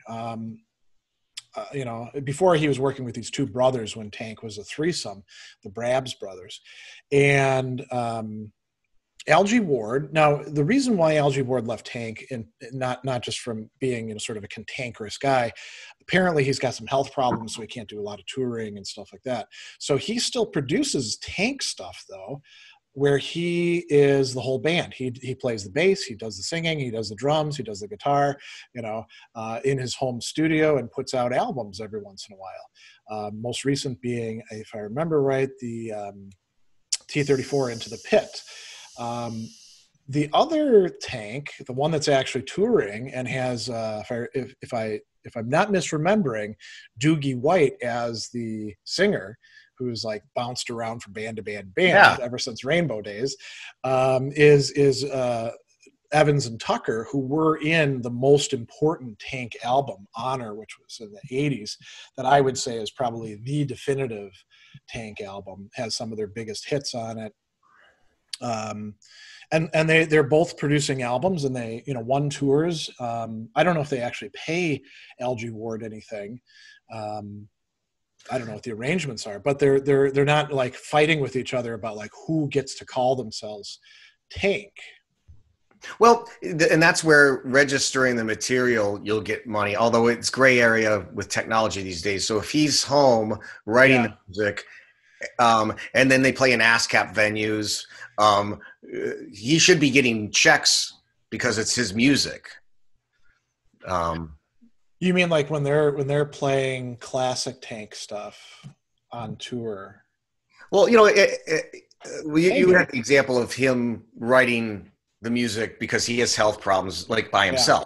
before he was working with these two brothers when Tank was a threesome, the Brabs brothers. And Algie Ward, now the reason why Algie Ward left Tank, and not just from being sort of a cantankerous guy, apparently he's got some health problems, so he can't do a lot of touring and stuff like that. So he still produces Tank stuff though, where he is the whole band. He plays the bass, he does the singing, he does the drums, he does the guitar, in his home studio, and puts out albums every once in a while. Most recent being, if I remember right, the T-34 Into the Pit. The other Tank, the one that's actually touring and has, if I'm not misremembering, Doogie White as the singer, who's like bounced around from band to band ever since Rainbow Days, is Evans and Tucker, who were in the most important Tank album, Honor, which was in the 80s, that I would say is probably the definitive Tank album, has some of their biggest hits on it. And they're both producing albums, and they won tours. I don't know if they actually pay L.G. Ward anything. I don't know what the arrangements are, but they're not like fighting with each other about like who gets to call themselves Tank. Well, and that's where registering the material, you'll get money, although it's gray area with technology these days. So if he's home writing the music, and then they play in ASCAP venues, he should be getting checks because it's his music. You mean like when they're playing classic Tank stuff on tour? Well, you had the example of him writing the music because he has health problems, like by himself.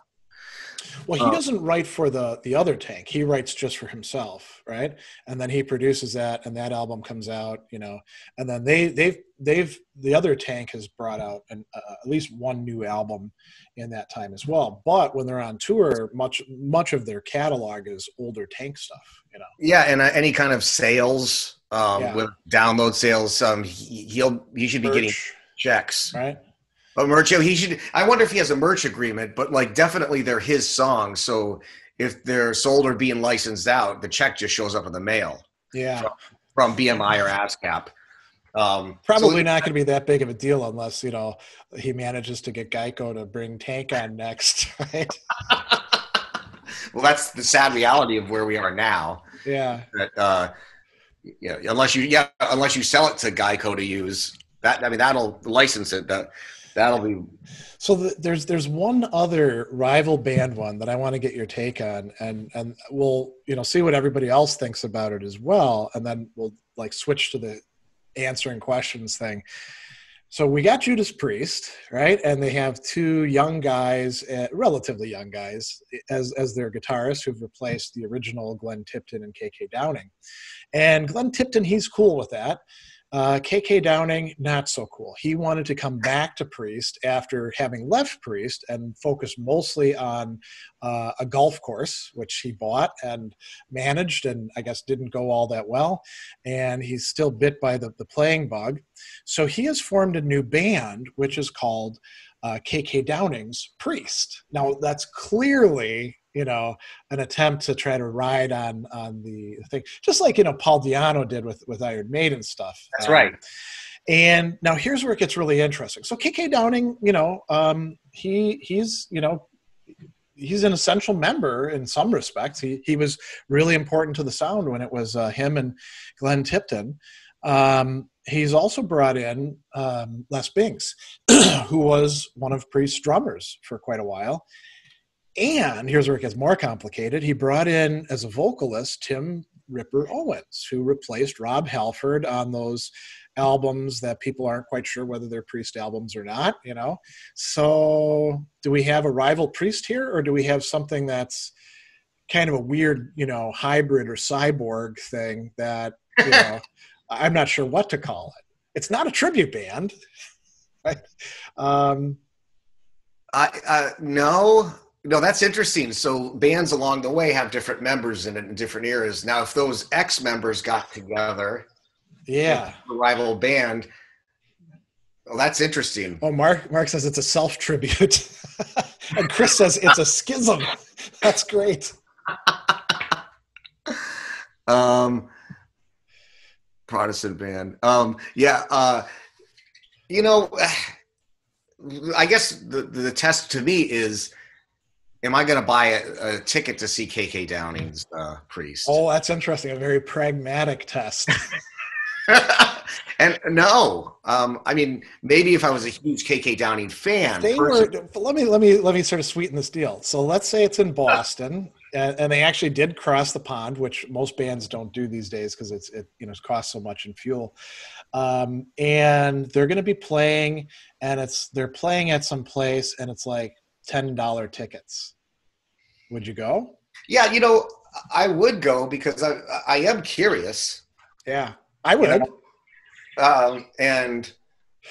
Well, he doesn't write for the other Tank. He writes just for himself, right? And then he produces that, and that album comes out, and then the other Tank has brought out at least one new album in that time as well. But when they're on tour, much of their catalog is older Tank stuff, Yeah, and any kind of sales, with download sales, he should be getting checks, right? But merch, he should. I wonder if he has a merch agreement, but like definitely they're his songs. So if they're sold or being licensed out, the check just shows up in the mail. Yeah, from BMI or ASCAP. Probably not going to be that big of a deal unless he manages to get Geico to bring Tank on next, right? Well, that's the sad reality of where we are now. Yeah. That, unless you sell it to Geico to use that, that'll license it. That'll be. So there's one other rival band one that I want to get your take on, and we'll see what everybody else thinks about it as well, and then we'll like switch to the answering questions thing. So we got Judas Priest, right? And they have two young guys, relatively young guys, as their guitarists who've replaced the original Glenn Tipton and K.K. Downing. And Glenn Tipton, he's cool with that. K.K. Downing, not so cool. He wanted to come back to Priest after having left Priest and focus mostly on a golf course, which he bought and managed and I guess didn't go all that well. And he's still bit by the playing bug. So he has formed a new band, which is called K.K. Downing's Priest. Now, that's clearly an attempt to try to ride on the thing, just like Paul Di'Anno did with Iron Maiden stuff. That's right. And now here's where it gets really interesting. So K.K. Downing, he's an essential member in some respects. He was really important to the sound when it was him and Glenn Tipton. He's also brought in Les Binks, who was one of Priest's drummers for quite a while. And here's where it gets more complicated. He brought in, as a vocalist, Tim Ripper Owens, who replaced Rob Halford on those albums that people aren't quite sure whether they're Priest albums or not, So do we have a rival Priest here, or do we have something that's kind of a weird, hybrid or cyborg thing that, I'm not sure what to call it. It's not a tribute band, right? No, that's interesting. So bands along the way have different members in different eras. Now, if those ex-members got together, a rival band, well, that's interesting. Oh, Mark says it's a self-tribute. And Chris says it's a schism. That's great. Protestant band. I guess the test to me is, am I going to buy a ticket to see K.K. Downing's Priest? Oh, that's interesting. A very pragmatic test. And no, I mean, maybe if I was a huge KK Downing fan, They were. Let me sort of sweeten this deal. So let's say it's in Boston, and they actually did cross the pond, which most bands don't do these days because it costs so much in fuel. And they're going to be playing, and they're playing at some place, and it's like $10 tickets. Would you go? Yeah, I would go because I am curious. Yeah, I would. And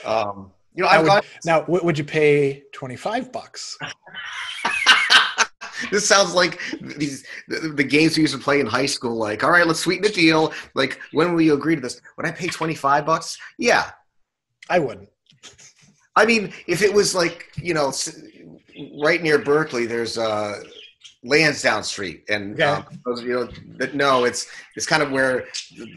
I've gone. Now, would you pay $25? This sounds like the games we used to play in high school. Like, all right, let's sweeten the deal. Like, when will you agree to this? Would I pay $25? Yeah, I wouldn't. I mean, if it was like right near Berkeley, there's Lansdowne Street, and no, it's kind of where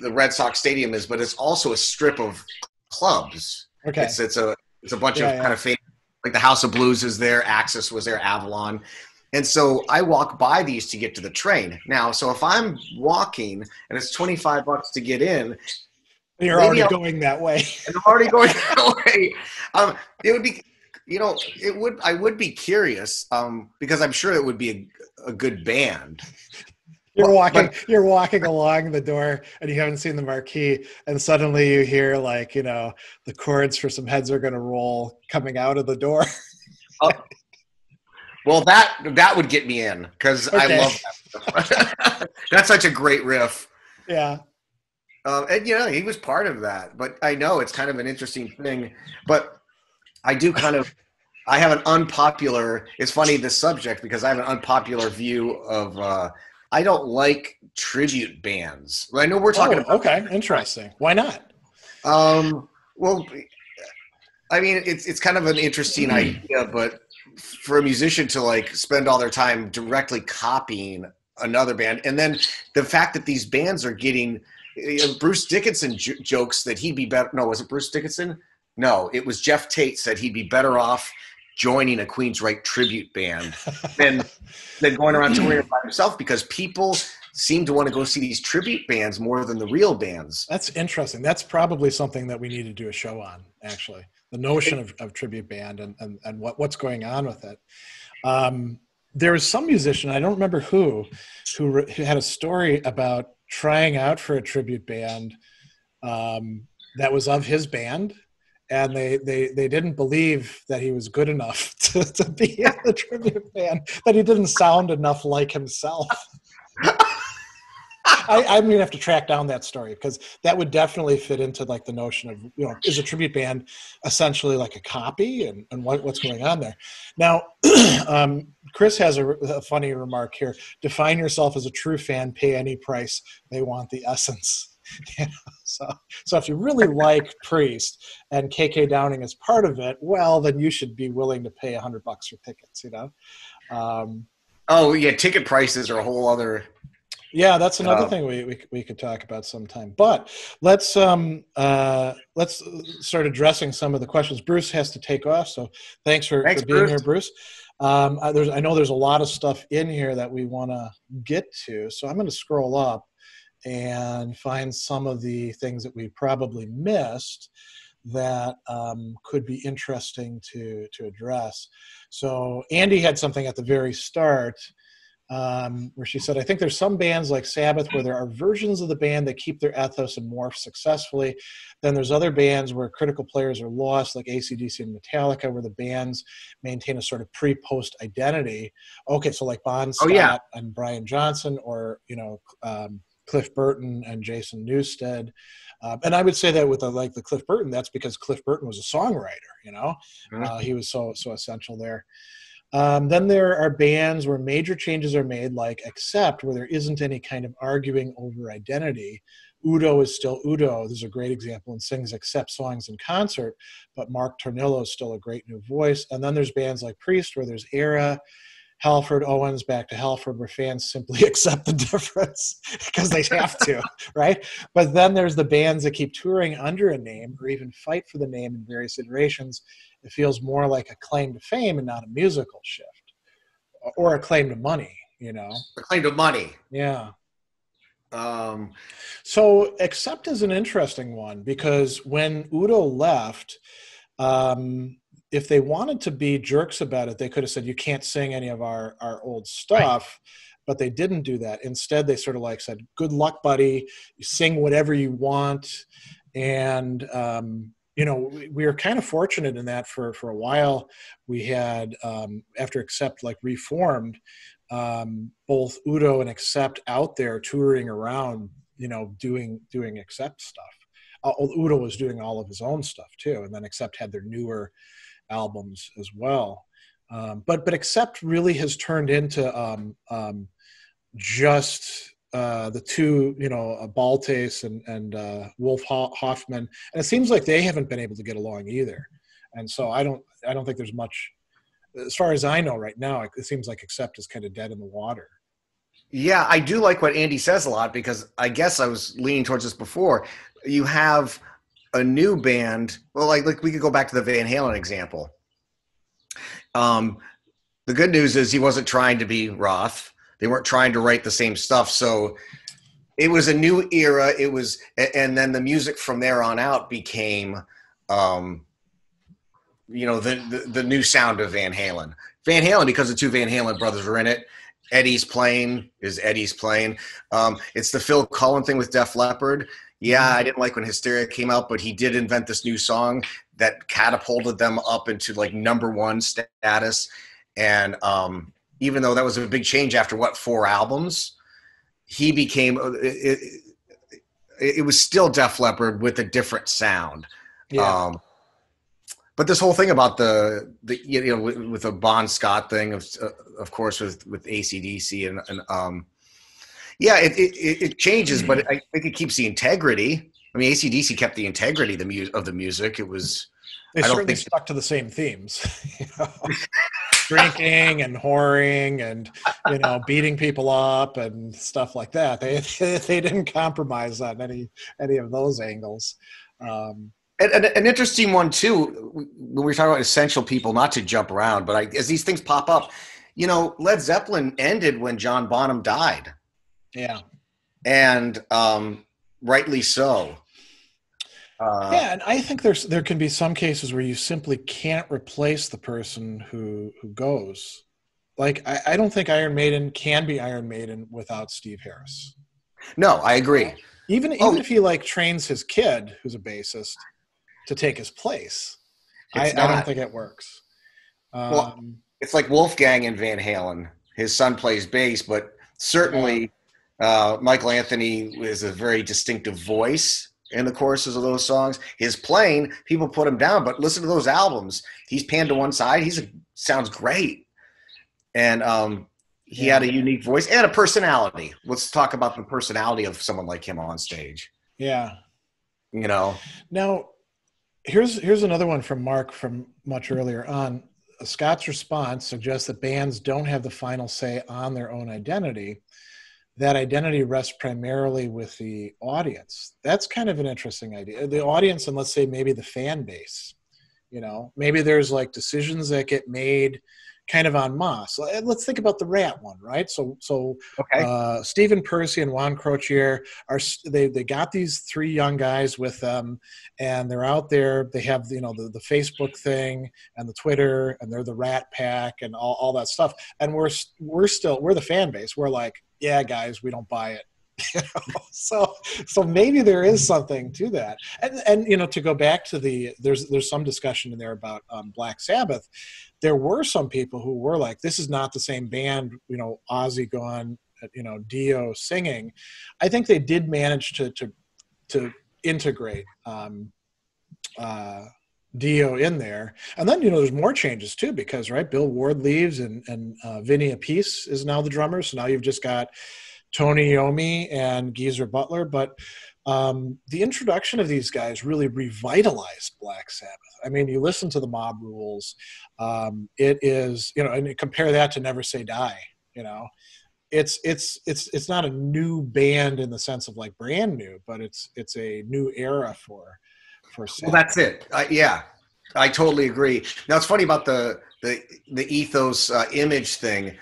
the Red Sox Stadium is, but it's also a strip of clubs. Okay, it's a bunch of kind of famous, like the House of Blues is there, Axis was there, Avalon. And so I walk by these to get to the train. Now, so if I'm walking and it's $25 to get in, you're already going that way. And I'm already going that way. It would be, I would be curious because I'm sure it would be a good band. You're walking along the door and you haven't seen the marquee, and suddenly you hear the chords for Some Heads Are Gonna Roll coming out of the door. Well, that would get me in because I love that. That's such a great riff. Yeah. And he was part of that. But I know it's kind of an interesting thing. But I have an unpopular. It's funny, this subject, because I have an unpopular view of. I don't like tribute bands. I know we're talking about. Okay, interesting. Why not? Well, I mean, it's kind of an interesting idea, but for a musician to spend all their time directly copying another band, and then the fact that these bands are getting Bruce Dickinson jokes that he'd be better. No, was it Bruce Dickinson? No, it was Jeff Tate said he'd be better off joining a Queensryche tribute band than going around touring by himself, because people seem to want to go see these tribute bands more than the real bands. That's interesting. That's probably something that we need to do a show on, actually. The notion of tribute band and what's going on with it. There was some musician, I don't remember who had a story about trying out for a tribute band that was of his band, and they didn't believe that he was good enough to be in the tribute band, that he didn't sound enough like himself. I'm going to have to track down that story, because that would definitely fit into the notion of, is a tribute band essentially like a copy, and what's going on there. Now, Chris has a funny remark here. Define yourself as a true fan, pay any price. They want the essence. So if you really like Priest and KK Downing is part of it, well, then you should be willing to pay $100 for tickets, Oh yeah. Ticket prices are a whole other. Yeah, that's another thing we could talk about sometime. But let's start addressing some of the questions. Bruce has to take off, so thanks for being here, Bruce. I know there's a lot of stuff in here that we want to get to, so I'm going to scroll up and find some of the things that we probably missed that could be interesting to address. So Andy had something at the very start where she said, I think there's some bands like Sabbath where there are versions of the band that keep their ethos and morph successfully. Then there's other bands where critical players are lost, like AC/DC and Metallica, where the bands maintain a sort of pre-post identity. Okay, so like Bon Scott and Brian Johnson, or Cliff Burton and Jason Newsted. And I would say that with the Cliff Burton, that's because Cliff Burton was a songwriter, he was so essential there. Then there are bands where major changes are made, like Accept, where there isn't any kind of arguing over identity. Udo is still Udo. There's a great example, and sings Accept songs in concert, but Mark Tornillo is still a great new voice. And then there's bands like Priest, where there's Era, Halford, Owens, back to Halford, where fans simply accept the difference because they have to, right? But then there's the bands that keep touring under a name, or even fight for the name in various iterations. It feels more like a claim to fame and not a musical shift, or a claim to money, A claim to money. Yeah. So Accept is an interesting one because when Udo left, if they wanted to be jerks about it, they could have said, you can't sing any of our old stuff, but they didn't do that. Instead, they sort of like said, good luck, buddy. You sing whatever you want. And, we were kind of fortunate in that for a while. We had, after Accept like reformed, both Udo and Accept out there touring around, doing Accept stuff. Udo was doing all of his own stuff too, and then Accept had their newer albums as well. But Accept really has turned into just the two, Baltes and Wolf Hoffman, and it seems like they haven't been able to get along either. And so I don't think there's much, as far as I know right now. It seems like Accept is kind of dead in the water. Yeah, I do like what Andy says a lot, because I guess I was leaning towards this before. You have a new band. Well, like we could go back to the Van Halen example. The good news is he wasn't trying to be Roth. They weren't trying to write the same stuff. So it was a new era. It was, and then the music from there on out became, the new sound of Van Halen. Van Halen, because the two Van Halen brothers were in it. Eddie's playing. It's the Phil Cullen thing with Def Leppard. Yeah, I didn't like when Hysteria came out, but he did invent this new song that catapulted them up into like #1 status. And even though that was a big change after 4 albums, he became it was still Def Leppard with a different sound. Yeah. But this whole thing about with the Bon Scott thing, of course, with AC/DC and it changes, but I think it keeps the integrity. I mean, AC/DC kept the integrity of the music. It was. They certainly stuck to the same themes, drinking and whoring and beating people up and stuff like that. They didn't compromise on any of those angles. An interesting one too, when we talk about essential people, not to jump around, but as these things pop up, Led Zeppelin ended when John Bonham died. Yeah. And rightly so. And I think there can be some cases where you simply can't replace the person who goes. Like, I don't think Iron Maiden can be Iron Maiden without Steve Harris. No, I agree. Even if he trains his kid, who's a bassist, to take his place, I don't think it works. Well, it's like Wolfgang and Van Halen. His son plays bass, but certainly Michael Anthony is a very distinctive voice in the choruses of those songs. His playing, people put him down, but listen to those albums. He's panned to one side. Sounds great. And he had a unique voice and a personality. Let's talk about the personality of someone like him on stage. Yeah. Now, here's another one from Mark from much earlier on. Scott's response suggests that bands don't have the final say on their own identity. That identity rests primarily with the audience. That's kind of an interesting idea. The audience, and let's say maybe the fan base. Maybe there's decisions that get made kind of en masse. Let's think about the Rat one, right? So okay. Stephen Percy and Juan Crochier they got these 3 young guys with them, and they're out there. They have the Facebook thing and the Twitter, and they're the Rat Pack and all that stuff. And we're the fan base. We're like, yeah, guys, we don't buy it. So maybe there is something to that. And to go back to there's some discussion in there about Black Sabbath. There were some people who were like, this is not the same band, Ozzy gone, Dio singing. I think they did manage to integrate Dio in there. And then, there's more changes too, because, right, Bill Ward leaves and Vinny Appice is now the drummer. So now you've just got Tony Iommi and Geezer Butler. But the introduction of these guys really revitalized Black Sabbath. I mean, you listen to the Mob Rules. It is, and compare that to Never Say Die, it's not a new band in the sense of brand new, but it's a new era for Sabbath. Well, that's it. Yeah, I totally agree. Now, it's funny about the ethos image thing.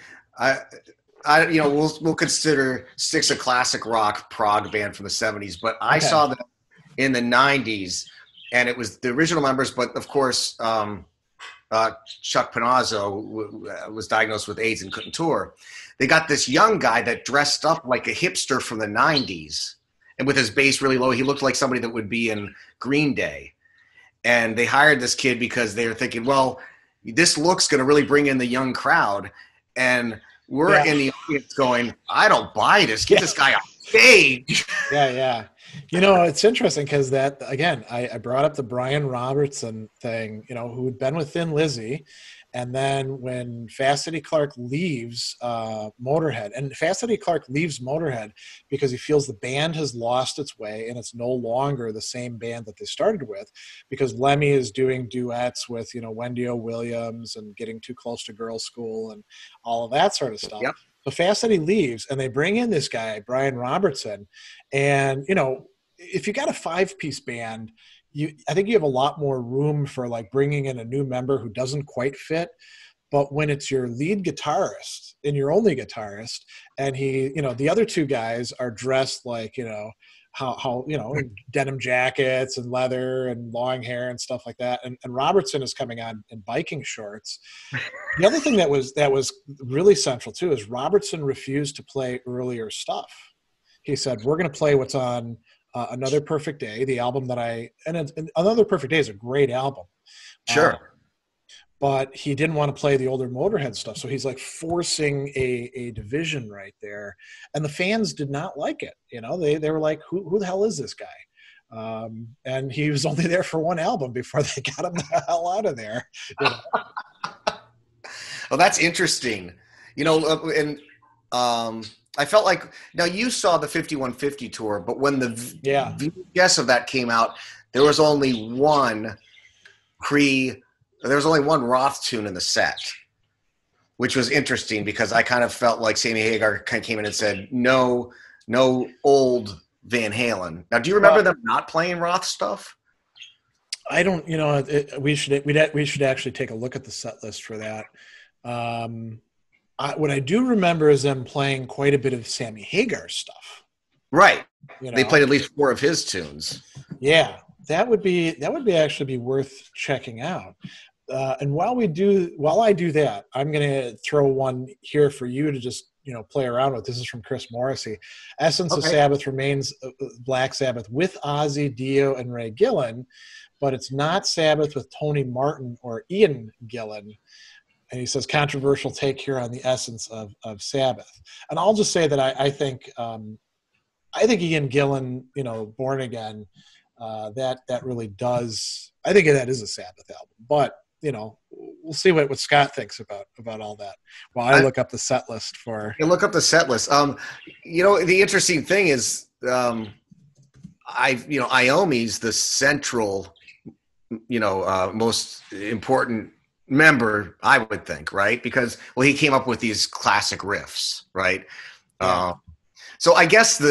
we'll consider Styx a classic rock prog band from the 70s, but I Okay. saw them in the 90s, and it was the original members, but of course, Chuck Panozzo was diagnosed with AIDS and couldn't tour. They got this young guy that dressed up like a hipster from the 90s, and with his bass really low, he looked like somebody that would be in Green Day. And they hired this kid because they were thinking, well, this look's going to really bring in the young crowd. And we're in the audience going, I don't buy this. Get this guy off stage. Yeah. It's interesting because that, again, I brought up the Brian Robertson thing, who had been with Thin Lizzy. And then when Fast Eddie Clark leaves Motorhead, and Fast Eddie Clark leaves Motorhead because he feels the band has lost its way and it's no longer the same band that they started with, because Lemmy is doing duets with, Wendy O. Williams and Getting Too Close to Girls' School and all of that sort of stuff. Yep. So Fast Eddie leaves and they bring in this guy, Brian Robertson. And, if you got a 5-piece band, I think you have a lot more room for like bringing in a new member who doesn't quite fit. But when it's your lead guitarist and your only guitarist, and he, the other two guys are dressed like, how denim jackets and leather and long hair and stuff like that. And Robertson is coming on in biking shorts. The other thing that was really central too is Robertson refused to play earlier stuff. He said, we're going to play what's on Another Perfect Day, the album that and Another Perfect Day is a great album. Sure. But he didn't want to play the older Motorhead stuff. So he's like forcing a division right there. And the fans did not like it. They were like, who the hell is this guy? And he was only there for one album before they got him the hell out of there. Well, that's interesting. I felt like, now you saw the 5150 tour, but when the VHS of that came out, there was only one Roth tune in the set, which was interesting because I kind of felt like Sammy Hagar kind of came in and said, no old Van Halen. Now, do you remember them not playing Roth stuff? I don't, we should actually take a look at the set list for that. What I do remember is them playing quite a bit of Sammy Hagar stuff. Right. They played at least 4 of his tunes. Yeah, that would actually be worth checking out. And while I do that, I'm going to throw one here for you to just play around with. This is from Chris Morrissey. Essence of Sabbath remains Black Sabbath with Ozzy, Dio, and Ray Gillan, but it's not Sabbath with Tony Martin or Ian Gillan. And he says, controversial take here on the essence of Sabbath. And I'll just say that I think Ian Gillan, Born Again, that really does. I think that is a Sabbath album. But we'll see what Scott thinks about all that. While I look up the set list for. You look up the set list. The interesting thing is, Iommi's the central, most important member, I would think, right? Because he came up with these classic riffs, right? Yeah. So I guess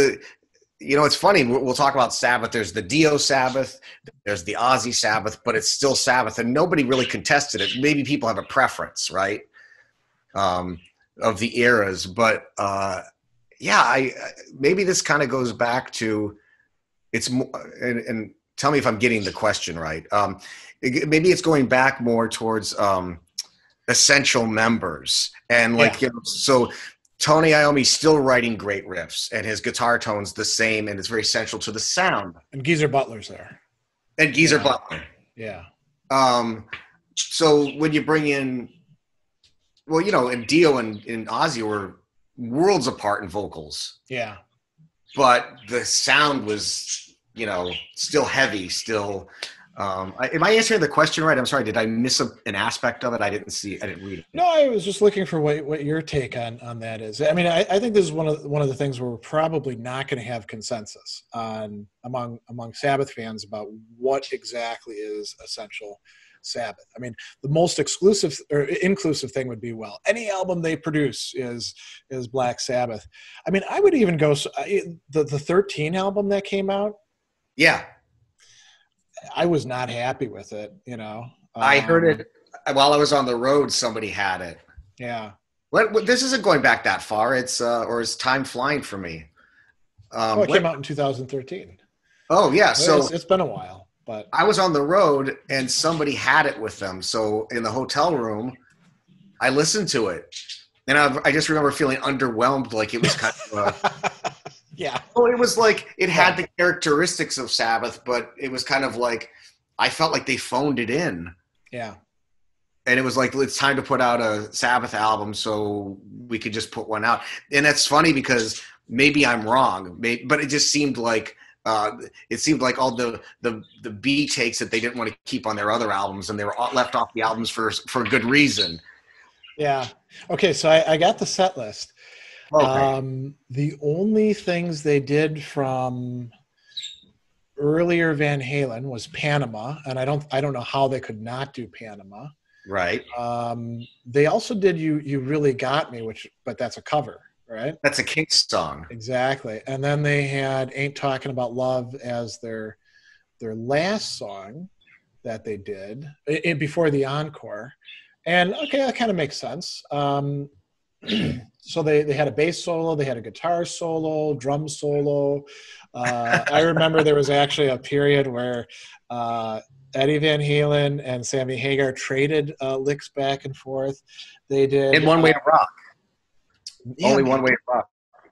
it's funny. We'll talk about Sabbath. There's the Dio Sabbath, there's the Ozzy Sabbath, but it's still Sabbath, and nobody really contested it. Maybe people have a preference, right? Of the eras, but maybe this kind of goes back to it's more, and tell me if I'm getting the question right. Maybe it's going back more towards essential members. And so Tony Iommi's still writing great riffs, and his guitar tone's the same, and it's very central to the sound. And Geezer Butler's there. And Geezer Butler. Yeah. So when you bring in, and Dio and Ozzy were worlds apart in vocals. Yeah. But the sound was, still heavy, still. Am I answering the question right? I'm sorry. Did I miss an aspect of it? I didn't read it. No, I was just looking for what your take on that is. I mean, I think this is one of the things where we're probably not going to have consensus on among Sabbath fans about what exactly is essential Sabbath. I mean, the most exclusive or inclusive thing would be, any album they produce is Black Sabbath. I mean, I would even go the 13 album that came out. Yeah. I was not happy with it, I heard it while I was on the road. Somebody had it. Yeah. This isn't going back that far. It's or is time flying for me? It came out in 2013. Oh yeah, so it's been a while, but I was on the road and somebody had it with them. So in the hotel room, I listened to it, and I just remember feeling underwhelmed, like it was kind of yeah. Well, it was like it had the characteristics of Sabbath, but it was kind of like I felt like they phoned it in. Yeah. And it was like, it's time to put out a Sabbath album, so we could just put one out. And that's funny because maybe I'm wrong, but it just seemed like all the B takes that they didn't want to keep on their other albums, and they were left off the albums for good reason. Yeah. Okay, so I got the set list. Okay. The only things they did from earlier Van Halen was Panama, and I don't know how they could not do Panama. Right. They also did You Really Got Me, but that's a cover, right? That's a Kinks song. Exactly. And then they had Ain't Talking About Love as their last song that they did before the encore. And okay, that kind of makes sense. So they had a bass solo, they had a guitar solo, drum solo. I remember there was actually a period where Eddie Van Halen and Sammy Hagar traded licks back and forth. They did In One Way to Rock. Yeah, Only One Way to Rock.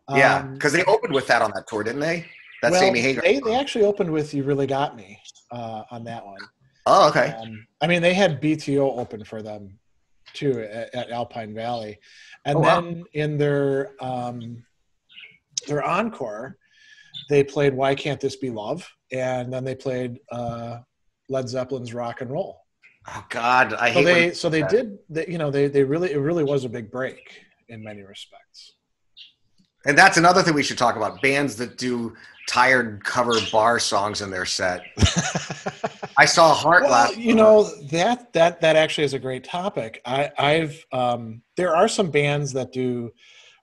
Yeah, because they opened with that on that tour, didn't they? That's Sammy Hagar. They actually opened with You Really Got Me on that one. Oh, okay. I mean, they had BTO open for them too at Alpine Valley, and then in their encore, they played Why Can't This Be Love, and then they played Led Zeppelin's Rock and Roll. Oh God, it really was a big break in many respects. And that's another thing we should talk about: bands that do tired cover bar songs in their set. I saw Heart last. That actually is a great topic. There are some bands that do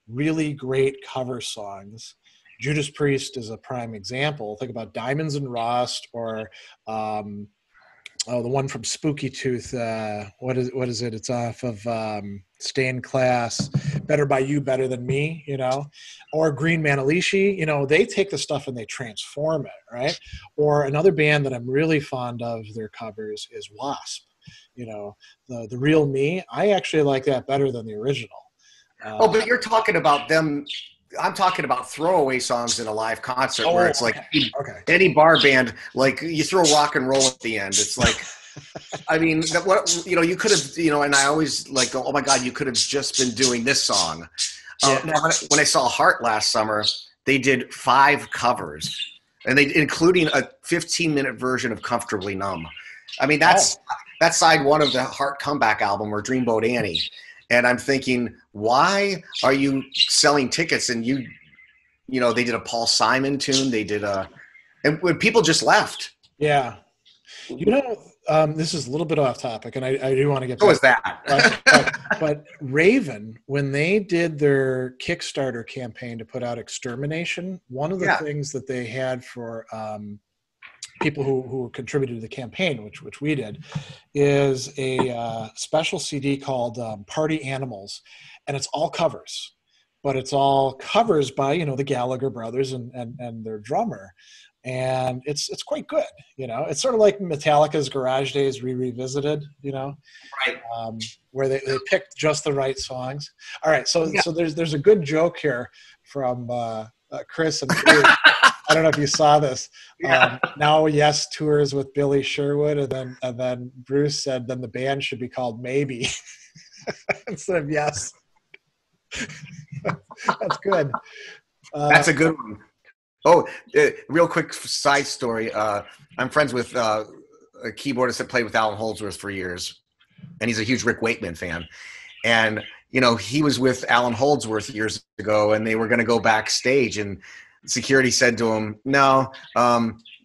really great cover songs. Judas Priest is a prime example. Think about Diamonds and Rust, or the one from Spooky Tooth. What is it? It's off of Stained Class. Better by You, Better Than Me. Or Green Manalishi. They take the stuff and they transform it, right? Or another band that I'm really fond of their covers is Wasp. The Real Me. I actually like that better than the original. But you're talking about them. I'm talking about throwaway songs in a live concert where it's like any bar band, like you throw rock and roll at the end. It's like, I mean, you could have, and I always like go, oh my God, you could have just been doing this song. Now, when I saw Heart last summer, they did 5 covers, and including a 15-minute version of Comfortably Numb. I mean, that's side 1 of the Heart comeback album, or Dreamboat Annie. And I'm thinking, why are you selling tickets? And they did a Paul Simon tune. They did and when people just left. Yeah. This is a little bit off topic, and I do want to get back. So is that. But Raven, when they did their Kickstarter campaign to put out Extermination, one of the things that they had for people who contributed to the campaign, which we did, is a special CD called Party Animals, and it's all covers, but it's all covers by the Gallagher brothers and their drummer, and it's quite good. It's sort of like Metallica's Garage Days revisited, right, where they picked just the right songs. All right, so there's a good joke here from Chris and Bruce. I don't know if you saw this. Now Yes tours with Billy Sherwood, and then Bruce said, then the band should be called Maybe instead of Yes. That's good. That's a good one. Oh, real quick side story. I'm friends with a keyboardist that played with Alan Holdsworth for years, and he's a huge Rick Wakeman fan. And he was with Alan Holdsworth years ago, and they were going to go backstage, and security said to him, no,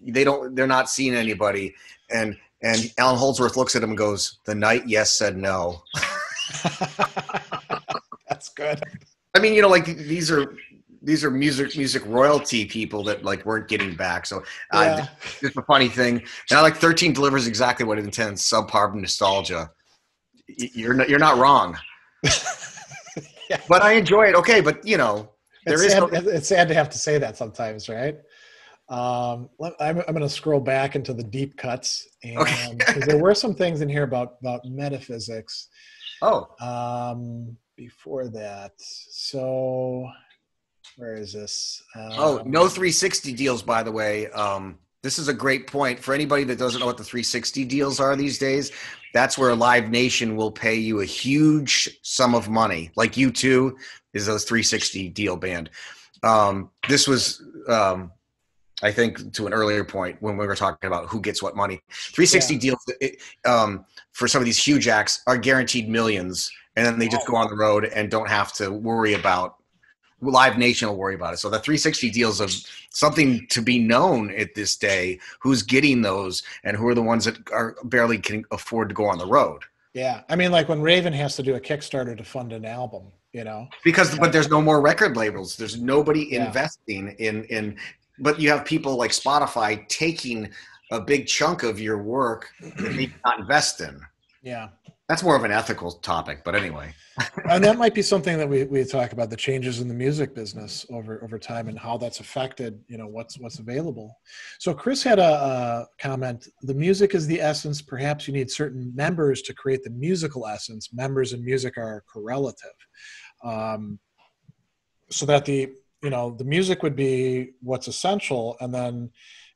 they're not seeing anybody. And Alan Holdsworth looks at him and goes, the night Yes said no. That's good. I mean, these are music royalty people that weren't getting back. So it's a funny thing. And I 13 delivers exactly what it intends. Subpar nostalgia. You're not wrong. but I enjoy it. Okay, but you know, It's sad to have to say that sometimes, right? I'm going to scroll back into the deep cuts, and okay. because there were some things in here about metaphysics. Oh, Before that, so where is this? no 360 deals, by the way. This is a great point for anybody that doesn't know what the 360 deals are these days. That's where Live Nation will pay you a huge sum of money. Like U2 is a 360 deal band. This was, I think, to an earlier point when we were talking about who gets what money. 360 deals for some of these huge acts are guaranteed millions, and then they just go on the road and don't have to worry about. Live Nation will worry about it. So the 360 deals of something to be known at this day, who's getting those and who are the ones that are barely can afford to go on the road. Yeah. I mean, like when Raven has to do a Kickstarter to fund an album, you know, But there's no more record labels. There's nobody investing in, but you have people like Spotify taking a big chunk of your work that they not invest in. Yeah. That's more of an ethical topic, but anyway. And that might be something that we talk about, the changes in the music business over time and how that's affected, you know, what's available. So Chris had a comment: the music is the essence. Perhaps you need certain members to create the musical essence. Members in music are correlative. So that the music would be what's essential. And then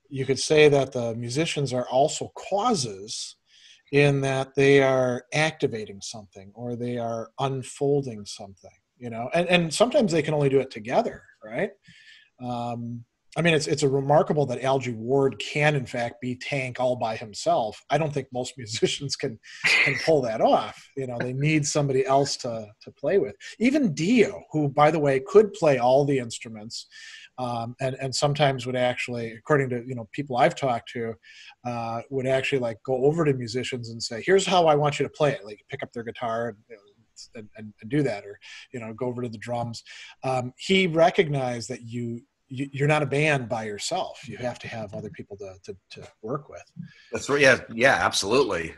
you could say that the musicians are also causes, in that they are activating something or they are unfolding something, you know, and sometimes they can only do it together, right? I mean, it's a remarkable that Algie Ward can in fact be Tank all by himself. I don't think most musicians can pull that off. You know, they need somebody else to play with. Even Dio, who by the way could play all the instruments, and sometimes would actually, according to people I've talked to, would actually like go over to musicians and say, "Here's how I want you to play it." Like pick up their guitar and do that, or go over to the drums. He recognized that you're not a band by yourself. You have to have other people to work with. That's right. Yeah, absolutely.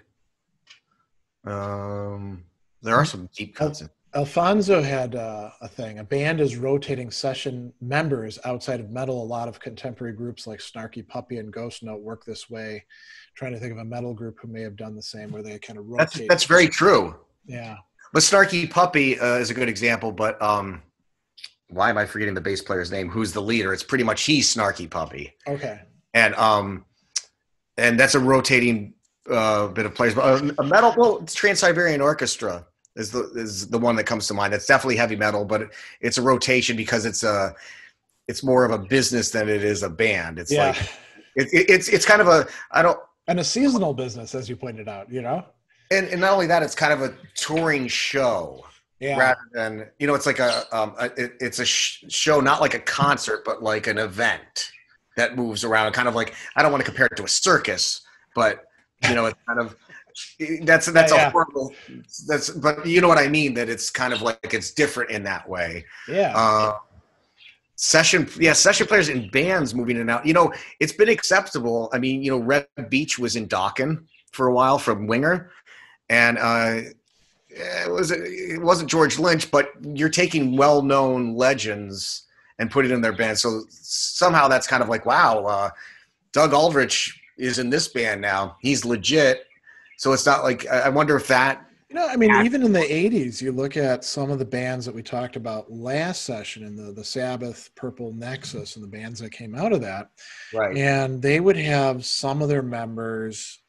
There are some deep cuts in. Alfonso had a thing. A band is rotating session members outside of metal. A lot of contemporary groups like Snarky Puppy and Ghost Note work this way. Trying to think of a metal group who may have done the same, where they kind of rotate. That's very true. Yeah. But Snarky Puppy is a good example. But why am I forgetting the bass player's name? Who's the leader? It's pretty much he's Snarky Puppy. Okay. And that's a rotating bit of players. But a metal, well, it's Trans-Siberian Orchestra is the one that comes to mind. It's definitely heavy metal, but it's a rotation because it's more of a business than it is a band. It's like it's kind of a seasonal business, as you pointed out. And not only that, it's kind of a touring show. Yeah. Rather than, it's like it's a show, not like a concert, but like an event that moves around. Kind of like, I don't want to compare it to a circus, but it's kind of, that's a horrible, but you know what I mean? That it's kind of like, it's different in that way. Yeah. Session players in bands moving in and out. It's been acceptable. I mean, Red Beach was in Dokken for a while from Winger, and it wasn't George Lynch, but you're taking well-known legends and putting in their band. So somehow that's kind of like, wow, Doug Aldrich is in this band now. He's legit. So it's not like, I wonder if that. I mean, even in the 80s, you look at some of the bands that we talked about last session in the Sabbath, Purple Nexus, and the bands that came out of that. Right. And they would have some of their members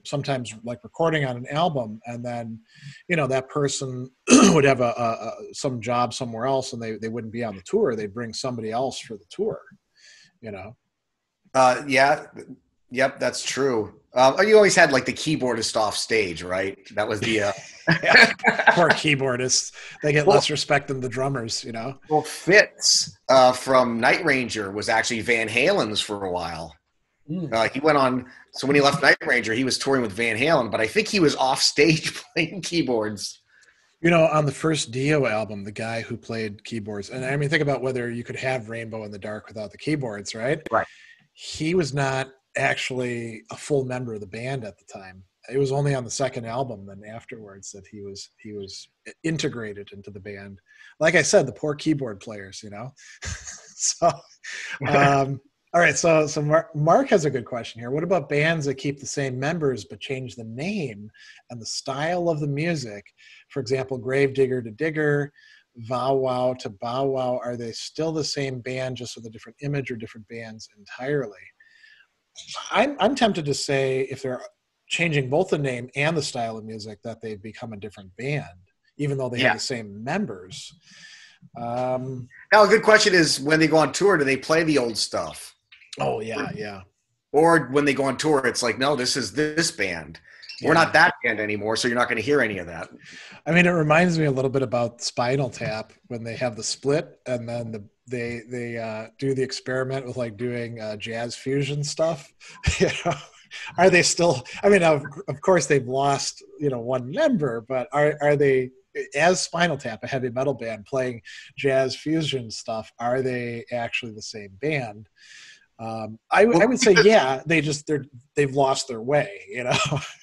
sometimes like recording on an album, and then, that person would have some job somewhere else, and they wouldn't be on the tour. They'd bring somebody else for the tour, Yeah. Yep, that's true. You always had like the keyboardist off stage, right? That was the poor keyboardists. They get less respect than the drummers, Well, Fitz from Night Ranger was actually Van Halen's for a while. He went on. So when he left Night Ranger, he was touring with Van Halen, but I think he was off stage playing keyboards. On the first Dio album, the guy who played keyboards, and I mean, think about whether you could have Rainbow in the Dark without the keyboards, right? Right. He was not actually a full member of the band at the time, it was only on the second album then afterwards that he was integrated into the band. Like I said, the poor keyboard players, you know. So all right, so Mark has a good question here. What about bands that keep the same members but change the name and the style of the music? For example, Gravedigger to Digger, Vow Wow to Bow Wow. Are they still the same band, just with a different image, or different bands entirely? I'm tempted to say if they're changing both the name and the style of music, that they've become a different band, even though they have the same members. Now, a good question is, when they go on tour, do they play the old stuff? Oh, yeah. Or when they go on tour, it's like, no, this is this band. We're not that band anymore, so you're not going to hear any of that. I mean, it reminds me a little bit about Spinal Tap when they have the split, and then they do the experiment with like doing jazz fusion stuff. You know, are they still? I mean, of course they've lost one member, but are they, as Spinal Tap, a heavy metal band playing jazz fusion stuff, are they actually the same band? I would say, they've lost their way, you know.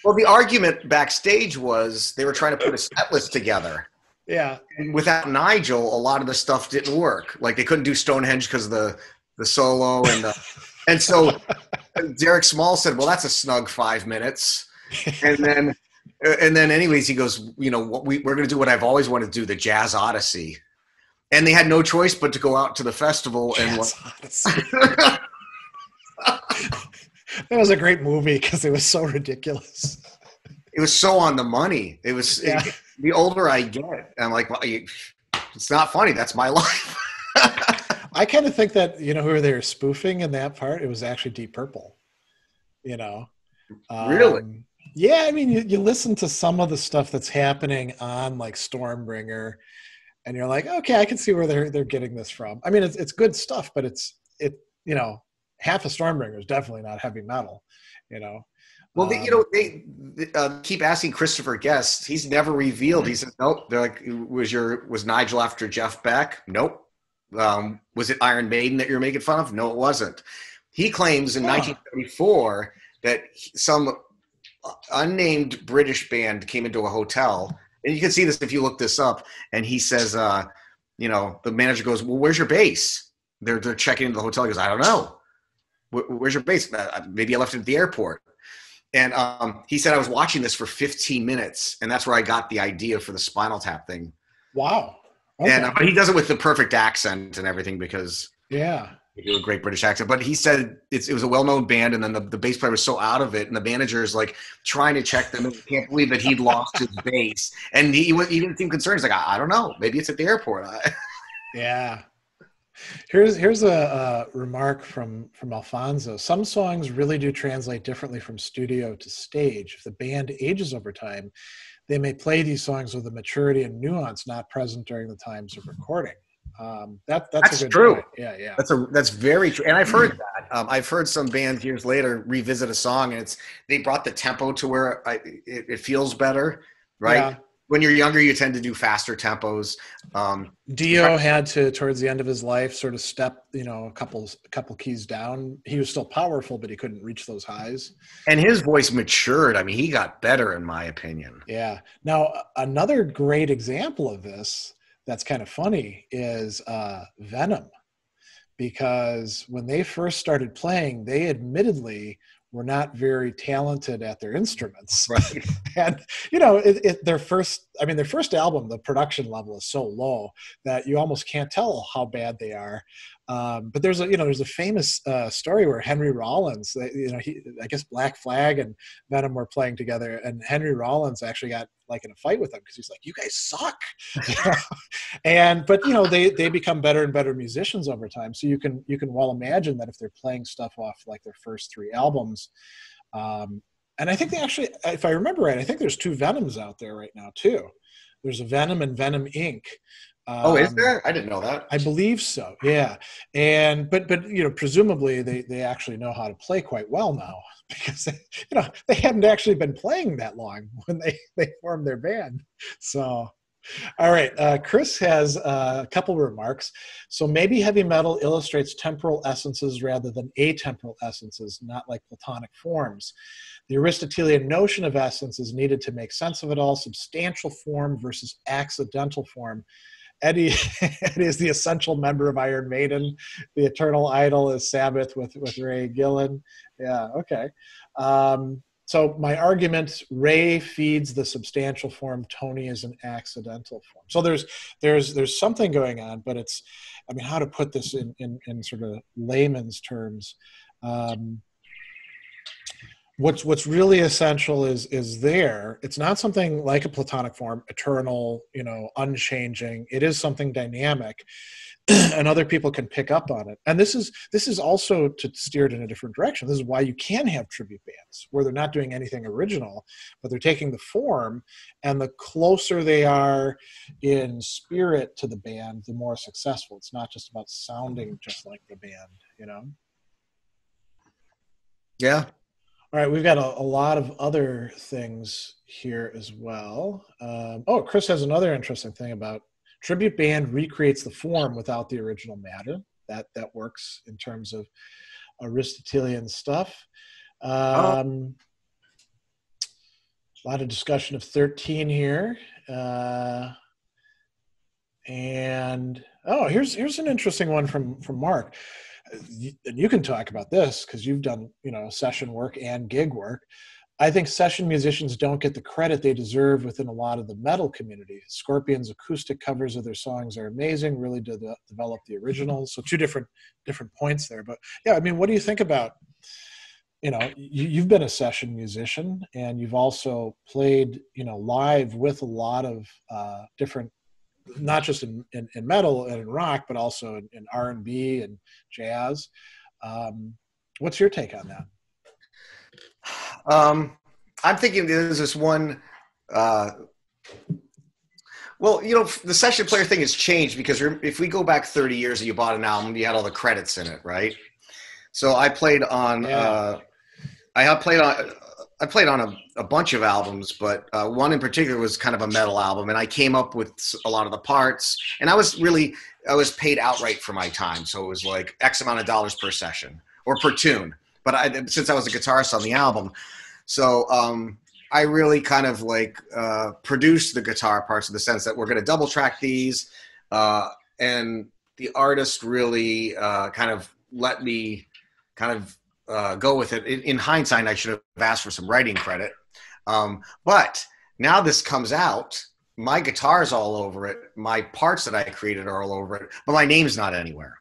Well, the argument backstage was they were trying to put a set list together. Yeah. And without Nigel, a lot of the stuff didn't work. Like, they couldn't do Stonehenge because of the solo and so Derek Small said, "Well, that's a snug 5 minutes." And then anyways, he goes, we're going to do what I've always wanted to do, the Jazz Odyssey. And they had no choice but to go out to the festival That was a great movie because it was so ridiculous. It was so on the money. It was the older I get, I'm like, well, it's not funny. That's my life. I kind of think that, who they were spoofing in that part, it was actually Deep Purple, Really? Yeah, I mean, you listen to some of the stuff that's happening on like Stormbringer, and you're like, okay, I can see where they're getting this from. I mean, it's good stuff, but half of Stormbringer is definitely not heavy metal, Well, they keep asking Christopher Guest. He's never revealed. He says, nope. They're like, was Nigel after Jeff Beck? Nope. Was it Iron Maiden that you're making fun of? No, it wasn't. He claims in 1974 that some unnamed British band came into a hotel, and you can see this if you look this up. And he says, the manager goes, "Well, where's your bass?" They're checking into the hotel. He goes, "I don't know. Where's your bass?" "Maybe I left it at the airport." And he said, "I was watching this for 15 minutes, and that's where I got the idea for the Spinal Tap thing." Wow. Okay. And but he does it with the perfect accent and everything because they do a great British accent. But he said it was a well-known band, and then the bass player was so out of it, and the manager is like trying to check them, and he can't believe that he'd lost his bass. And he didn't seem concerned. He's like, I don't know. Maybe it's at the airport. Yeah. Here's a remark from Alfonso. Some songs really do translate differently from studio to stage. If the band ages over time, they may play these songs with a maturity and nuance not present during the times of recording. That's a good true. Point. Yeah. That's very true. And I've heard that. I've heard some bands years later revisit a song, and they brought the tempo to where it feels better, right? Yeah. When you're younger, you tend to do faster tempos. Dio had to, towards the end of his life, sort of step, a couple keys down. He was still powerful, but he couldn't reach those highs. And his voice matured. I mean, he got better, in my opinion. Yeah. Now, another great example of this that's kind of funny is Venom, because when they first started playing, they admittedly were not very talented at their instruments. Right. And, their first album, the production level is so low that you almost can't tell how bad they are. But there's a famous story where Henry Rollins, I guess Black Flag and Venom were playing together, and Henry Rollins actually got like in a fight with them because he's like, "You guys suck." But they become better and better musicians over time. So you can well imagine that if they're playing stuff off like their first 3 albums, and I think they actually, if I remember right, I think there's 2 Venoms out there right now too. There's a Venom and Venom Inc. Is there? I didn't know that. I believe so. Yeah. And, but presumably they actually know how to play quite well now because, they hadn't actually been playing that long when they formed their band. So All right. Chris has a couple remarks. So maybe heavy metal illustrates temporal essences rather than atemporal essences, not like Platonic forms. The Aristotelian notion of essence is needed to make sense of it all, substantial form versus accidental form. Eddie, Eddie is the essential member of Iron Maiden. The Eternal Idol is Sabbath with Ray Gillen. Yeah, okay. So my argument, Ray feeds the substantial form, Tony is an accidental form. So there's something going on, but it's, I mean, how to put this in sort of layman's terms. What's really essential is there. It's not something like a Platonic form, eternal, unchanging. It is something dynamic, and other people can pick up on it. And this is also to steer it in a different direction. This is why you can have tribute bands where they're not doing anything original, but they're taking the form, and the closer they are in spirit to the band, the more successful. It's not just about sounding just like the band, Yeah. All right, we've got a lot of other things here as well. Chris has another interesting thing about tribute band recreates the form without the original matter. That works in terms of Aristotelian stuff. A lot of discussion of 13 here. Here's an interesting one from Mark. And you can talk about this because you've done session work and gig work. I think session musicians don't get the credit they deserve within a lot of the metal community. Scorpion's acoustic covers of their songs are amazing, really develop the originals. So two different points there. But yeah, I mean, what do you think about, you've been a session musician and you've also played, live with a lot of different, not just in metal and in rock, but also in R&B and jazz. What's your take on that? I'm thinking there's this one, the session player thing has changed because if we go back 30 years and you bought an album, you had all the credits in it, right? So I played on, I played on a bunch of albums, but one in particular was kind of a metal album, and I came up with a lot of the parts, and I was paid outright for my time, so it was like X amount of dollars per session or per tune. But since I was a guitarist on the album, so I really kind of produced the guitar parts in the sense that we're going to double track these, and the artist really kind of let me go with it. In hindsight, I should have asked for some writing credit. But now this comes out, my guitar's all over it. My parts that I created are all over it, but my name's not anywhere.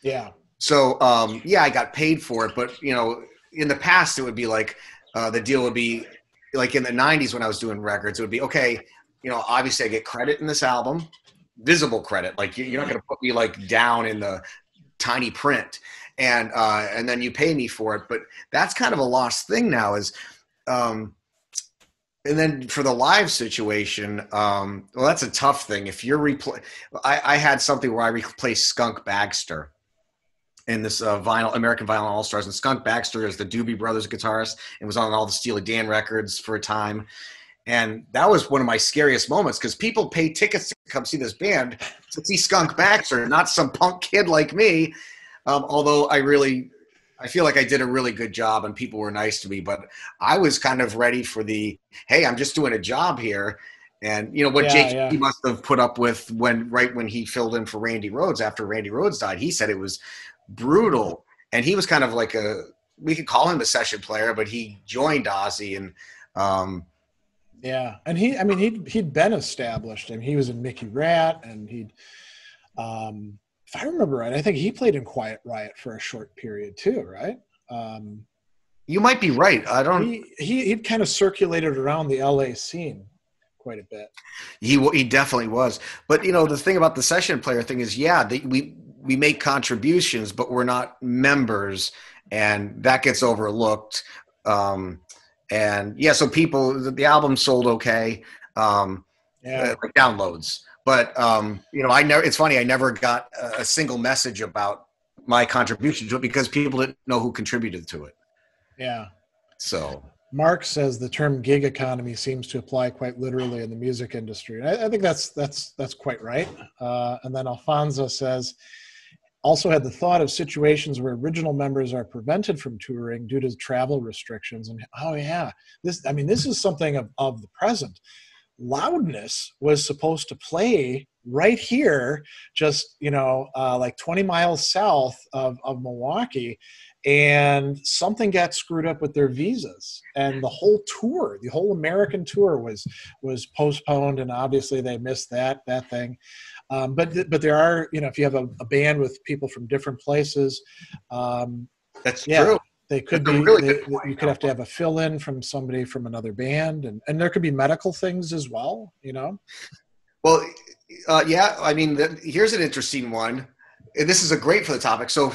Yeah. So, I got paid for it, but in the past it would be like, the deal would be like in the 90s when I was doing records, it would be, okay, obviously I get credit in this album, visible credit. Like you're not going to put me down in the tiny print. And then you pay me for it, but that's kind of a lost thing now. And then for the live situation, that's a tough thing. If you're I had something where I replaced Skunk Bagster in this American Vinyl All Stars, and Skunk Bagster is the Doobie Brothers guitarist and was on all the Steely Dan records for a time. And that was one of my scariest moments because people pay tickets to come see this band to see Skunk Bagster, not some punk kid like me. Although I feel like I did a really good job and people were nice to me, but I was kind of ready for hey, I'm just doing a job here. And Jake must have put up with when he filled in for Randy Rhoads after Randy Rhoads died. He said it was brutal. And he was kind of like we could call him a session player, but he joined Ozzy and and he'd been established and he was in Mickey Rat and he'd if I remember right, I think he played in Quiet Riot for a short period too, right? You might be right. I don't. He'd kind of circulated around the LA scene quite a bit. He definitely was. But the thing about the session player thing is, we make contributions, but we're not members, and that gets overlooked. So the album sold okay. Downloads. But it's funny. I never got a single message about my contribution to it because people didn't know who contributed to it. Yeah. So Mark says the term gig economy seems to apply quite literally in the music industry. I think that's quite right. And then Alfonso says, also had the thought of situations where original members are prevented from touring due to travel restrictions. And oh yeah, this is something of the present. Loudness was supposed to play right here, just like 20 miles south of Milwaukee, and something got screwed up with their visas, and the whole American tour was postponed, and obviously they missed that thing. But there are, if you have a band with people from different places, that's true. They could be. You could have to have a fill-in from somebody from another band, and there could be medical things as well. Well, yeah. I mean, here's an interesting one. And this is a great for the topic. So,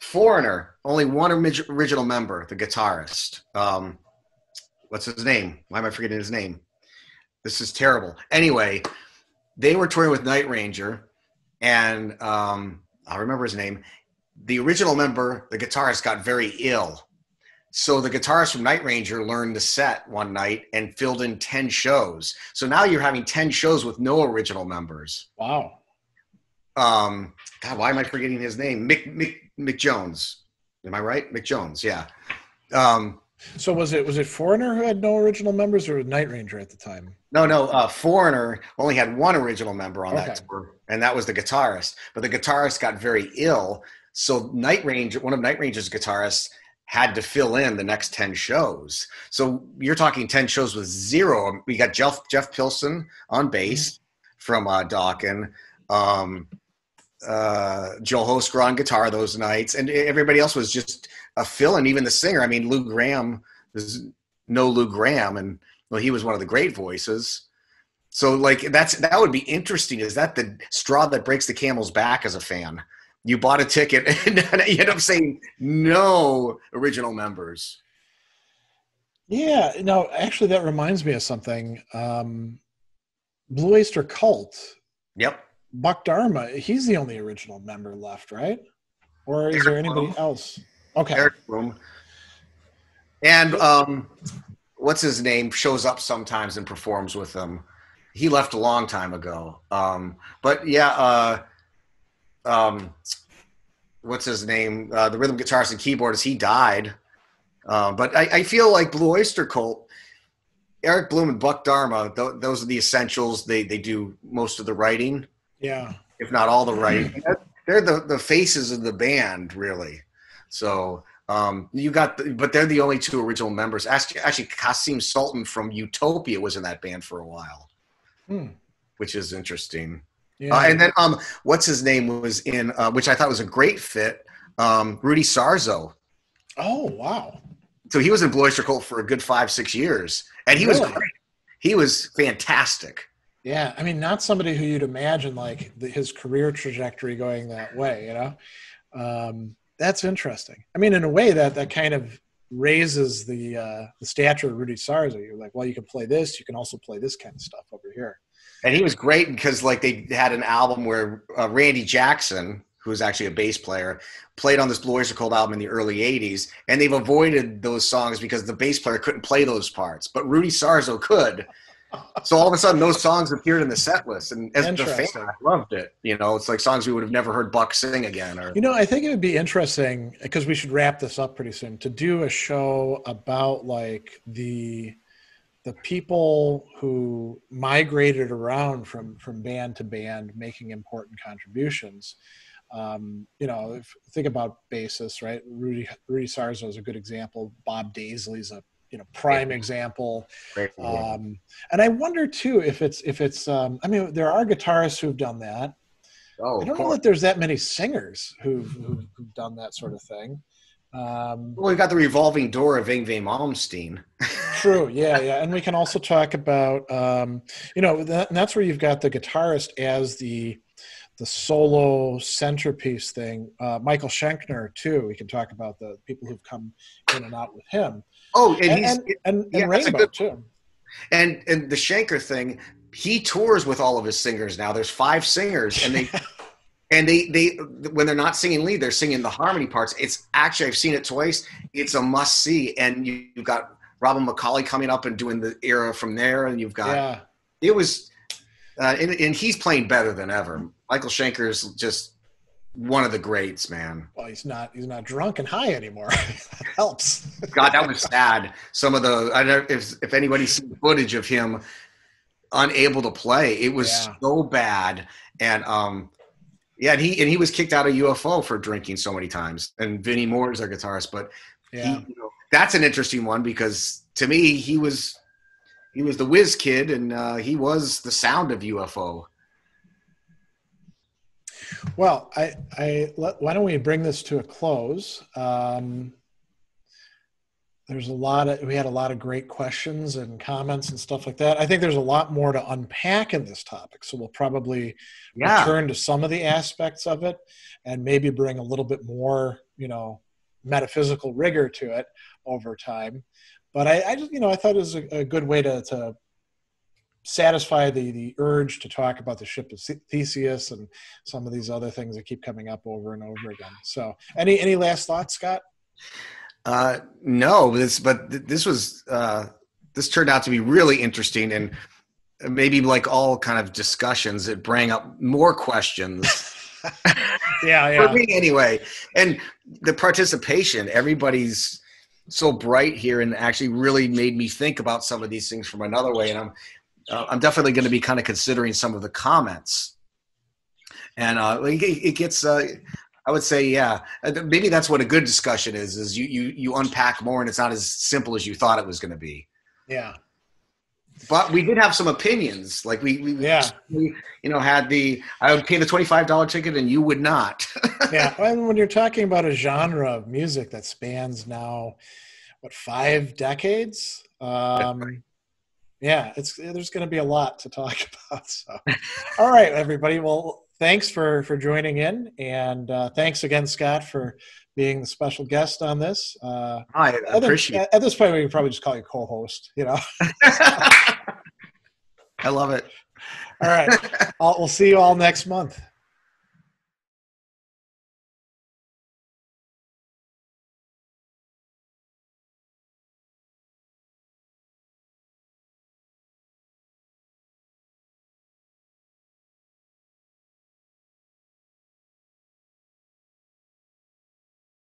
Foreigner, only one original member, the guitarist. What's his name? Why am I forgetting his name? This is terrible. Anyway, they were touring with Night Ranger, and I remember his name. The original member, the guitarist, got very ill. So the guitarist from Night Ranger learned the set one night and filled in 10 shows. So now you're having 10 shows with no original members. Wow. God, why am I forgetting his name? Mick Jones. Am I right? Mick Jones, yeah. So was it Foreigner who had no original members, or Night Ranger at the time? No. Foreigner only had one original member on that tour, and that was the guitarist. But the guitarist got very ill. So Night Ranger, one of Night Ranger's guitarists, had to fill in the next 10 shows. So you're talking 10 shows with zero. We got Jeff Pilson on bass from Dawkin, Joe Hosker on guitar those nights, and everybody else was just a fill-in, even the singer. I mean, Lou Gramm, there's no Lou Gramm, and well, he was one of the great voices. So like that would be interesting. Is that the straw that breaks the camel's back as a fan? You bought a ticket and you end up saying no original members. Yeah, no, actually that reminds me of something. Blue Oyster Cult. Yep. Buck Dharma, he's the only original member left, right? Or is there anybody else? Okay. Eric Bloom. And what's his name shows up sometimes and performs with them. He left a long time ago. But yeah, what's his name? The rhythm guitarist and keyboardist, he died. But I feel like Blue Oyster Cult, Eric Bloom and Buck Dharma, those are the essentials. They do most of the writing. Yeah. If not all the writing. They're the faces of the band, really. So but they're the only two original members. Actually, Kasim Sultan from Utopia was in that band for a while, which is interesting. Yeah. And then what's his name was in, which I thought was a great fit, Rudy Sarzo. Oh, wow. So he was in Blue Oyster Cult for a good 5-6 years, and he was great. He was fantastic. Yeah, I mean, not somebody who you'd imagine like his career trajectory going that way, That's interesting. I mean, in a way that kind of raises the stature of Rudy Sarzo. You're like, well, you can play this, you can also play this kind of stuff over here. And he was great because like they had an album where Randy Jackson, who was actually a bass player, played on this Blue Oyster Cult album in the early 80s, and they've avoided those songs because the bass player couldn't play those parts, but Rudy Sarzo could. So all of a sudden those songs appeared in the set list, and as a fan, I loved it. It's like songs we would have never heard Buck sing again. Or I think it would be interesting, because we should wrap this up pretty soon, to do a show about like the people who migrated around from band to band, making important contributions. Think about bassists, right? Rudy Sarzo is a good example. Bob Daisley's a prime example. And I wonder too if it's I mean, there are guitarists who've done that. I don't know that there's that many singers who've done that sort of thing. Well, we've got the revolving door of Yngwie Malmsteen. True, yeah, and we can also talk about and that's where you've got the guitarist as the solo centerpiece thing. Michael Schenker too. We can talk about the people who've come in and out with him. Oh, and Rainbow too. And the Schenker thing, he tours with all of his singers now. There's 5 singers, and And they when they're not singing lead, they're singing the harmony parts. It's actually, I've seen it twice. It's a must see. And you've got Robin McCauley coming up and doing the era from there, and you've got it was, and he's playing better than ever. Michael Schenker is just one of the greats, man. Well, he's not drunk and high anymore. That helps. God, that was sad. Some of the, I don't know if anybody's seen footage of him unable to play. It was so bad. And and he was kicked out of UFO for drinking so many times. And Vinnie Moore is our guitarist, but that's an interesting one because to me he was the whiz kid and he was the sound of UFO. Well, why don't we bring this to a close? We had a lot of great questions and comments and stuff like that. I think there's a lot more to unpack in this topic. So we'll probably return to some of the aspects of it and maybe bring a little bit more, metaphysical rigor to it over time. But I just, I thought it was a good way to satisfy the urge to talk about the ship of Theseus and some of these other things that keep coming up over and over again. So any last thoughts, Scott? No, this was this turned out to be really interesting, and maybe like all kind of discussions, it bring up more questions. For me anyway. And the participation, everybody's so bright here and actually really made me think about some of these things from another way. And I'm definitely going to be kind of considering some of the comments. And it gets, I would say, maybe that's what a good discussion is you unpack more and it's not as simple as you thought it was going to be. Yeah. But we did have some opinions. Like we had I would pay the $25 ticket and you would not. Yeah. And when you're talking about a genre of music that spans now, 5 decades? There's going to be a lot to talk about. So, all right, everybody. Well, thanks for joining in, and thanks again, Scott, for being the special guest on this. I appreciate it. At this point, we can probably just call you co-host. I love it. All right. We'll see you all next month.